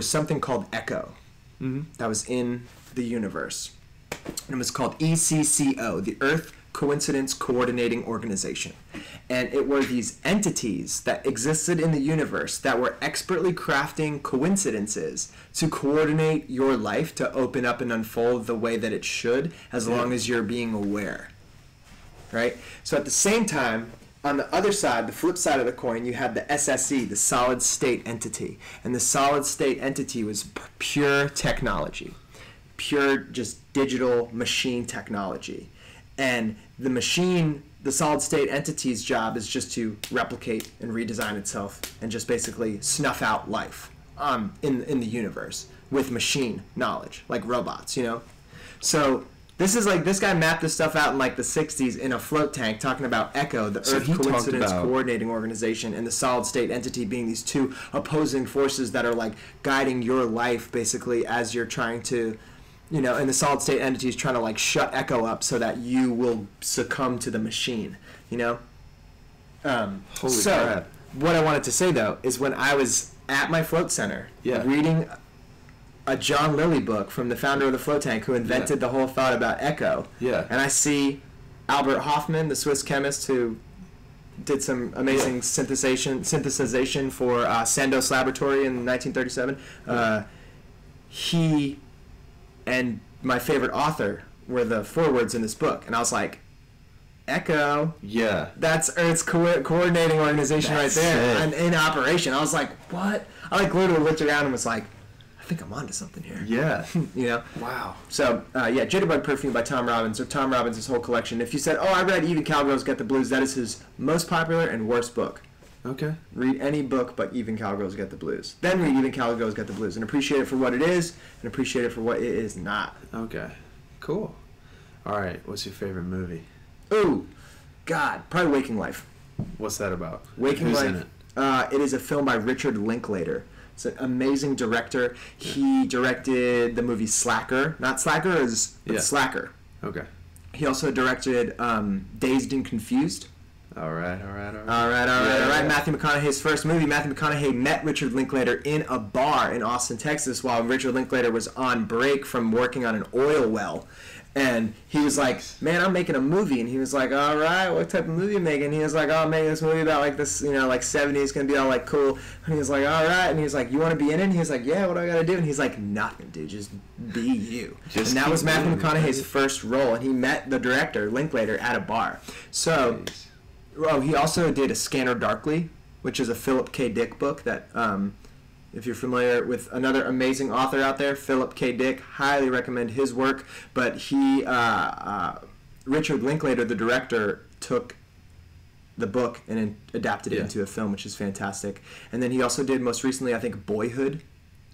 something called echo that was in the universe, and it was called ECCO, the Earth Coincidence Coordinating Organization. And it were these entities that existed in the universe that were expertly crafting coincidences to coordinate your life to open up and unfold the way that it should, as long as you're being aware. Right? So at the same time, on the other side, the flip side of the coin, you had the SSE, the solid state entity. And the solid state entity was pure technology. Pure, just digital machine technology. And the machine, the solid state entity's job is just to replicate and redesign itself and just basically snuff out life in the universe with machine knowledge, like robots, So this is like, this guy mapped this stuff out in like the 60s in a float tank, talking about ECHO, the Earth Coincidence Coordinating Organization, and the solid state entity being these 2 opposing forces that are like guiding your life basically as you're trying to... and the solid state entity is trying to like shut echo up so that you will succumb to the machine, Holy crap. What I wanted to say though is when I was at my float center reading a John Lilly book from the founder of the float tank who invented the whole thought about echo, and I see Albert Hofmann, the Swiss chemist who did some amazing synthesization for Sandoz Laboratory in 1937. He and my favorite author were the forewords in this book. And I was like, ECHO. Yeah. That's Earth's coordinating organization right there. And in operation. I was like, what? I like literally looked around and was like, I think I'm onto something here. Yeah. Wow. So, Jitterbug Perfume by Tom Robbins, or Tom Robbins' whole collection. If you said, I read Even Cowgirls Get the Blues, that is his most popular and worst book. Okay. Read any book but Even Cowgirls Get the Blues. Then read Even Cowgirls Get the Blues and appreciate it for what it is and appreciate it for what it is not. Okay. Cool. All right. What's your favorite movie? Ooh. God. Probably Waking Life. What's that about? Who's Life. In it? It is a film by Richard Linklater. It's an amazing director. He directed the movie Slacker. Not Slacker, but Slacker. Okay. He also directed Dazed and Confused. All right. Matthew McConaughey's first movie. Matthew McConaughey met Richard Linklater in a bar in Austin, Texas, while Richard Linklater was on break from working on an oil well. And he was like, man, I'm making a movie. And he was like, all right, what type of movie are you making? And he was like, oh, I'm making this movie about like this, like 70s, gonna be all like cool. And he was like, all right. And he was like, you want to be in it? And he was like, yeah, what do I gotta do? And he's like, nothing, dude, just be you. And that was Matthew McConaughey's first role. And he met the director, Linklater, at a bar. So, he also did A Scanner Darkly, which is a Philip K. Dick book that, if you're familiar with another amazing author out there, Philip K. Dick, highly recommend his work. But he, Richard Linklater, the director, took the book and adapted it into a film, which is fantastic. And then he also did, most recently, I think, Boyhood.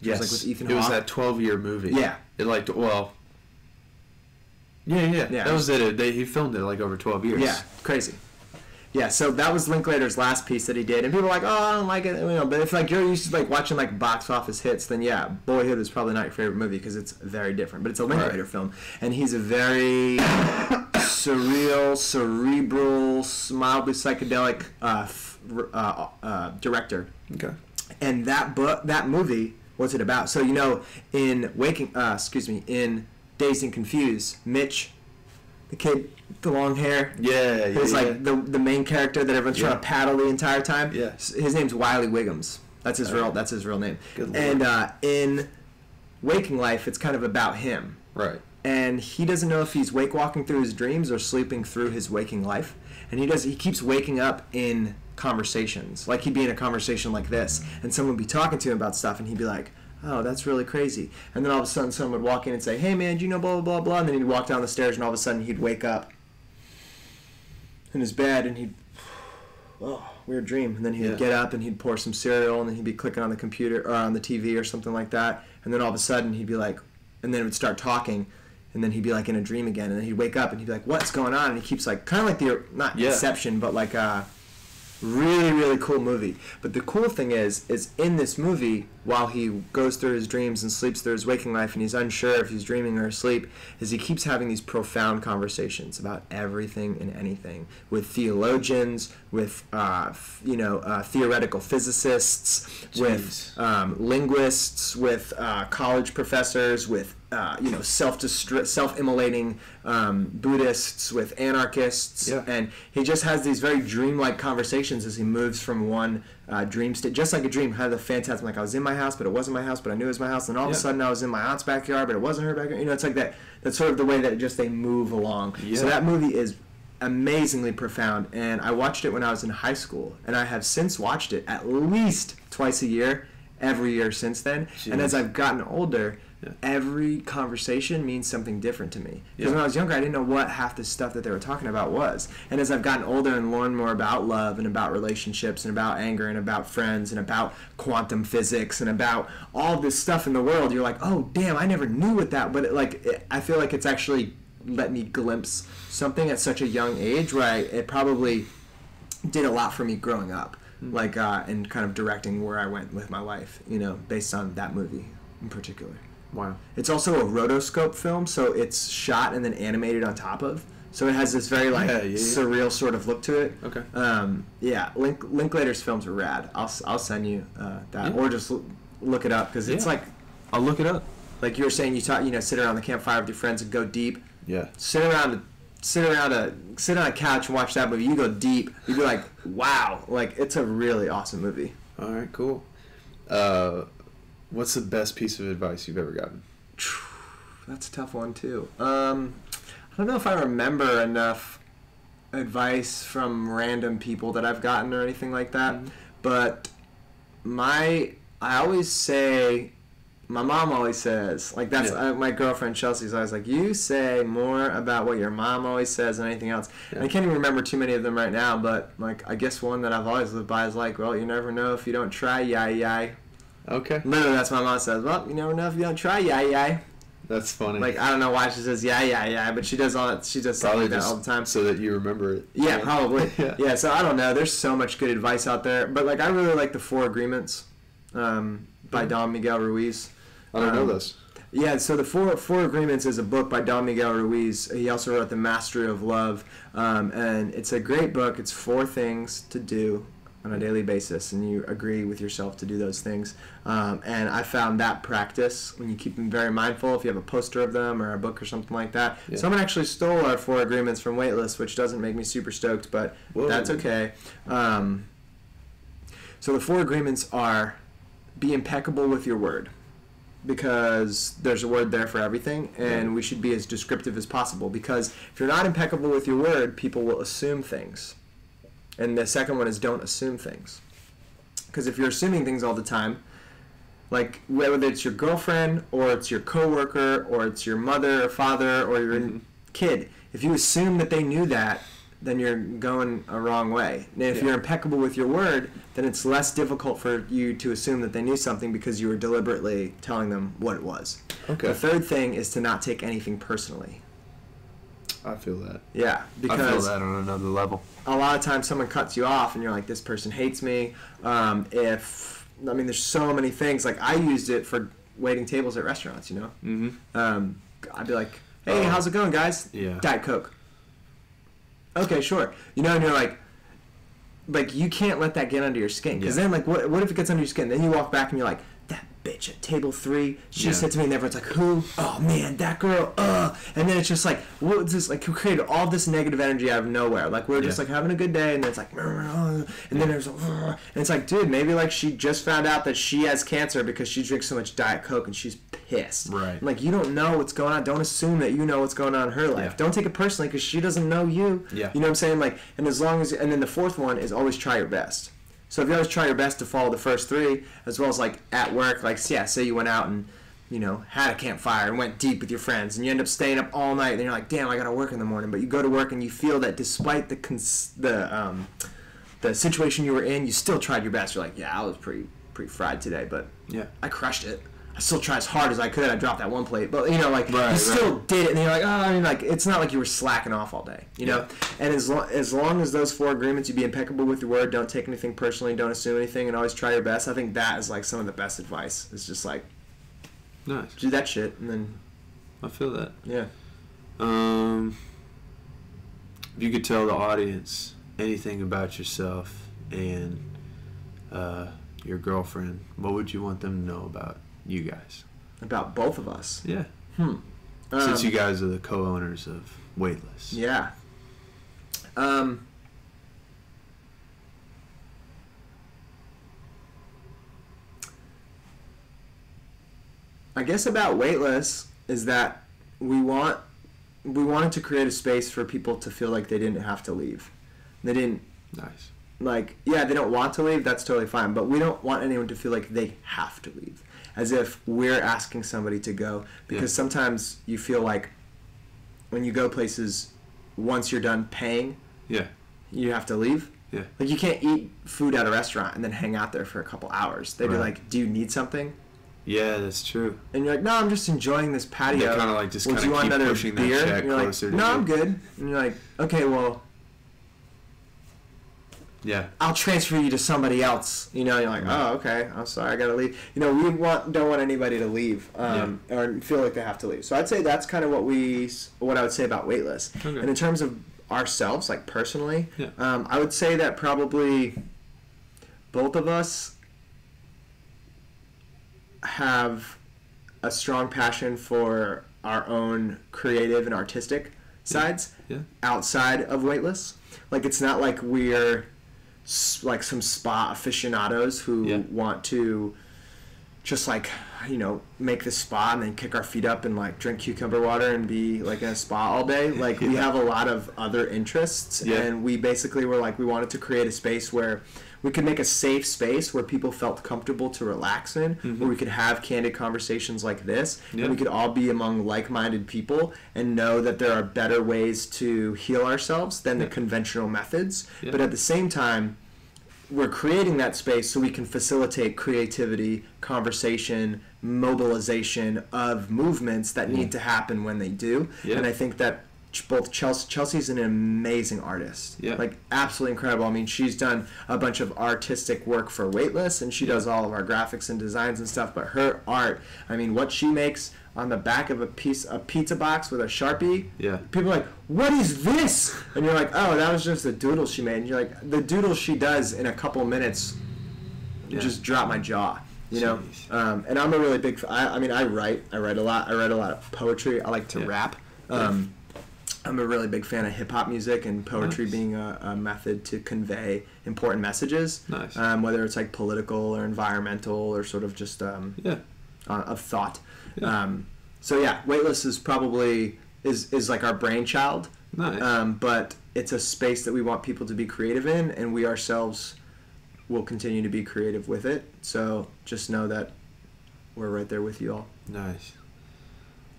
Yes, was like with Ethan Hawke. It was Hawke. that 12-year movie. Yeah. Yeah. That was it. He filmed it like over 12 years. Yeah, crazy. Yeah, so that was Linklater's last piece that he did, and people are like, "Oh, I don't like it," But if like you're used to like watching like box office hits, then yeah, Boyhood is probably not your favorite movie because it's very different. But it's a Linklater film, and he's a very surreal, cerebral, mildly psychedelic director. Okay. And that movie, what's it about? So in in Dazed and Confused, Mitch, the kid, the long hair. Yeah. He's like the main character that everyone's trying to paddle the entire time. Yeah. His name's Wiley Wiggums. That's his real name. Good Lord. And in Waking Life, it's kind of about him. Right. And he doesn't know if he's wake walking through his dreams or sleeping through his waking life. And he keeps waking up in conversations. Like he'd be in a conversation like this, and someone would be talking to him about stuff, and he'd be like, oh, that's really crazy. And then all of a sudden someone would walk in and say, hey man, do you know blah, blah, blah, blah? And then he'd walk down the stairs, and all of a sudden he'd wake up in his bed, and he'd, weird dream. And then he'd get up, and he'd pour some cereal, and then he'd be clicking on the computer, or on the TV or something like that. And then all of a sudden he'd be like, and then it would start talking, and then he'd be like in a dream again, and then he'd wake up, and he'd be like, what's going on? And he keeps like, kind of like the, not Inception, but like really, really cool movie. But the cool thing is in this movie, while he goes through his dreams and sleeps through his waking life, and he's unsure if he's dreaming or asleep, is he keeps having these profound conversations about everything and anything with theologians, with theoretical physicists, with linguists, with college professors, with self-immolating Buddhists, with anarchists, and he just has these very dreamlike conversations as he moves from one dream state, just like a dream, kind of the phantasm, like I was in my house, but it wasn't my house, but I knew it was my house, and all of a sudden I was in my aunt's backyard, but it wasn't her backyard. It's like that. That's sort of the way that they move along. Yeah. So that movie is amazingly profound, and I watched it when I was in high school, and I have since watched it at least twice a year, every year since then. Jeez. And as I've gotten older, every conversation means something different to me. Because when I was younger, I didn't know what half the stuff that they were talking about was. And as I've gotten older and learned more about love and about relationships and about anger and about friends and about quantum physics and about all this stuff in the world, you're like, oh, damn, I never knew what that... But I feel like it's actually let me glimpse something at such a young age where it probably did a lot for me growing up. Like, and kind of directing where I went with my life, based on that movie in particular. Wow. It's also a rotoscope film, so it's shot and then animated on top of. So it has this very surreal sort of look to it. Okay. Linklater's films are rad. I'll send you that, or just look it up because it's like. I'll look it up. Like you were saying, sit around the campfire with your friends and go deep. Yeah. Sit on a couch and watch that movie. You go deep. You'd be like, wow, like it's a really awesome movie. All right, cool. What's the best piece of advice you've ever gotten? That's a tough one, too. I don't know if I remember enough advice from random people that I've gotten or anything like that. Mm-hmm. But I always say, my mom always says, like that's my girlfriend Chelsea's always like, you say more about what your mom always says than anything else. Yeah. And I can't even remember too many of them right now, but like I guess one that I've always lived by is like, well, you never know if you don't try, yai. Okay. Literally, that's what my mom says. Well, you never know if you don't try, yai. That's funny. Like, I don't know why she says yeah, but she does all that. She does something like that all the time. So that you remember it. Yeah, probably. Yeah, so I don't know. There's so much good advice out there. But, like, I really like The Four Agreements by Don Miguel Ruiz. I don't know this. Yeah, so the Four Agreements is a book by Don Miguel Ruiz. He also wrote The Mastery of Love, and it's a great book. It's 4 things to do on a daily basis, and you agree with yourself to do those things. And I found that practice, when you keep them very mindful, if you have a poster of them or a book or something like that. Yeah. Someone actually stole our 4 agreements from Weightless, which doesn't make me super stoked, but that's okay. So the 4 agreements are: be impeccable with your word, because there's a word there for everything, and we should be as descriptive as possible, because if you're not impeccable with your word, people will assume things. And the second one is don't assume things. Because if you're assuming things all the time, like whether it's your girlfriend or it's your coworker or it's your mother or father or your kid, if you assume that they knew that, then you're going a wrong way. And if you're impeccable with your word, then it's less difficult for you to assume that they knew something because you were deliberately telling them what it was. Okay. The third thing is to not take anything personally. I feel that. Yeah, because I feel that on another level. A lot of times someone cuts you off and you're like, this person hates me. There's so many things. Like, I used it for waiting tables at restaurants, you know? Mm-hmm. I'd be like, hey, how's it going, guys? Yeah. Diet Coke. Okay, sure. You know, and you're like you can't let that get under your skin. Because then, like, what if it gets under your skin? Then you walk back and you're like, that bitch at table 3, she said to me, and everyone's like, who? Oh, man, that girl, And then it's just like, what's this? Like, who created all this negative energy out of nowhere? Like, we're just, like, having a good day, and then it's like, and then there's, and it's like, dude, maybe, like, she just found out that she has cancer because she drinks so much Diet Coke, and she's pissed. Right. And, like, you don't know what's going on. Don't assume that you know what's going on in her life. Don't take it personally because she doesn't know you. Yeah. You know what I'm saying? Like, and then the fourth one is always try your best. So if you always try your best to follow the first 3, as well as, like, at work, like, say you went out and, you know, had a campfire and went deep with your friends, and you end up staying up all night, and you're like, damn, I gotta work in the morning. But you go to work and you feel that despite the situation you were in, you still tried your best. You're like, yeah, I was pretty fried today, but I crushed it. I still tried as hard as I could. I dropped that 1 plate, but you know, like you still did it. And you're like, like it's not like you were slacking off all day, you know. And as long as those 4 agreements, you be impeccable with your word, don't take anything personally, don't assume anything, and always try your best. I think that is like some of the best advice. It's just like, nice, do that shit, and then I feel that. Yeah. If you could tell the audience anything about yourself and your girlfriend, what would you want them to know about you guys? About both of us? Yeah. Since you guys are the co-owners of Weightless. Yeah. I guess about Weightless is that we wanted to create a space for people to feel like they didn't have to leave. They didn't. Nice. Like, yeah, they don't want to leave, that's totally fine, but we don't want anyone to feel like they have to leave, as if we're asking somebody to go, because sometimes you feel like when you go places, once you're done paying, you have to leave. Yeah. Like, you can't eat food at a restaurant and then hang out there for a couple hours. They'd be like, do you need something? Yeah, that's true. And you're like, no, I'm just enjoying this patio. They kind of like just kind of keep pushing that check and you're closer like, no, I'm good. And you're like, okay, well, I'll transfer you to somebody else. You know, you're like, oh, okay, I'm sorry, I gotta leave. You know, we don't want anybody to leave or feel like they have to leave. So I'd say that's kind of what I would say about Weightless. Okay. And in terms of ourselves, like personally, I would say that probably both of us have a strong passion for our own creative and artistic sides outside of Weightless. Like, it's not like we're like some spa aficionados who want to just, like, you know, make this spa and then kick our feet up and like drink cucumber water and be like in a spa all day. Like, we have a lot of other interests, and we basically were like, we wanted to create a space where we could make a safe space where people felt comfortable to relax in, where we could have candid conversations like this, and we could all be among like-minded people and know that there are better ways to heal ourselves than the conventional methods. But at the same time, we're creating that space so we can facilitate creativity, conversation, mobilization of movements that need to happen when they do. And I think that both Chelsea's an amazing artist, like absolutely incredible. I mean, she's done a bunch of artistic work for Weightless, and she does all of our graphics and designs and stuff. But her art, I mean, what she makes on the back of a pizza box with a Sharpie. Yeah. People are like, what is this? And you're like, oh, that was just a doodle she made. And you're like, the doodle she does in a couple minutes just dropped my jaw. You know, and I'm a really big. I mean, I write a lot. I write a lot of poetry. I like to rap. I'm a really big fan of hip hop music and poetry being a method to convey important messages. Nice. Whether it's like political or environmental or sort of just of thought. Yeah. So yeah, Weightless is probably is like our brainchild. Nice. But it's a space that we want people to be creative in, and we ourselves will continue to be creative with it. So just know that we're right there with you all. Nice.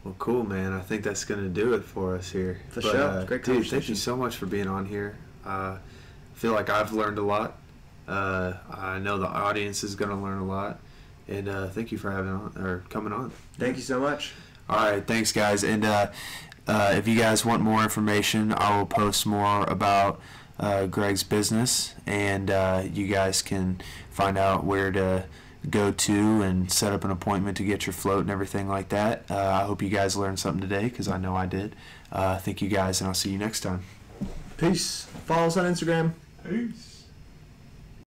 Well, cool, man. I think that's going to do it for us here. For sure. Great conversation. Dude, thank you so much for being on here. I feel like I've learned a lot. I know the audience is going to learn a lot. And thank you for coming on. Thank you so much. All right. Thanks, guys. And if you guys want more information, I will post more about Greg's business, and you guys can find out where to go to and set up an appointment to get your float and everything like that. I hope you guys learned something today, because I know I did. Thank you guys, and I'll see you next time. Peace. Follow us on Instagram. Peace.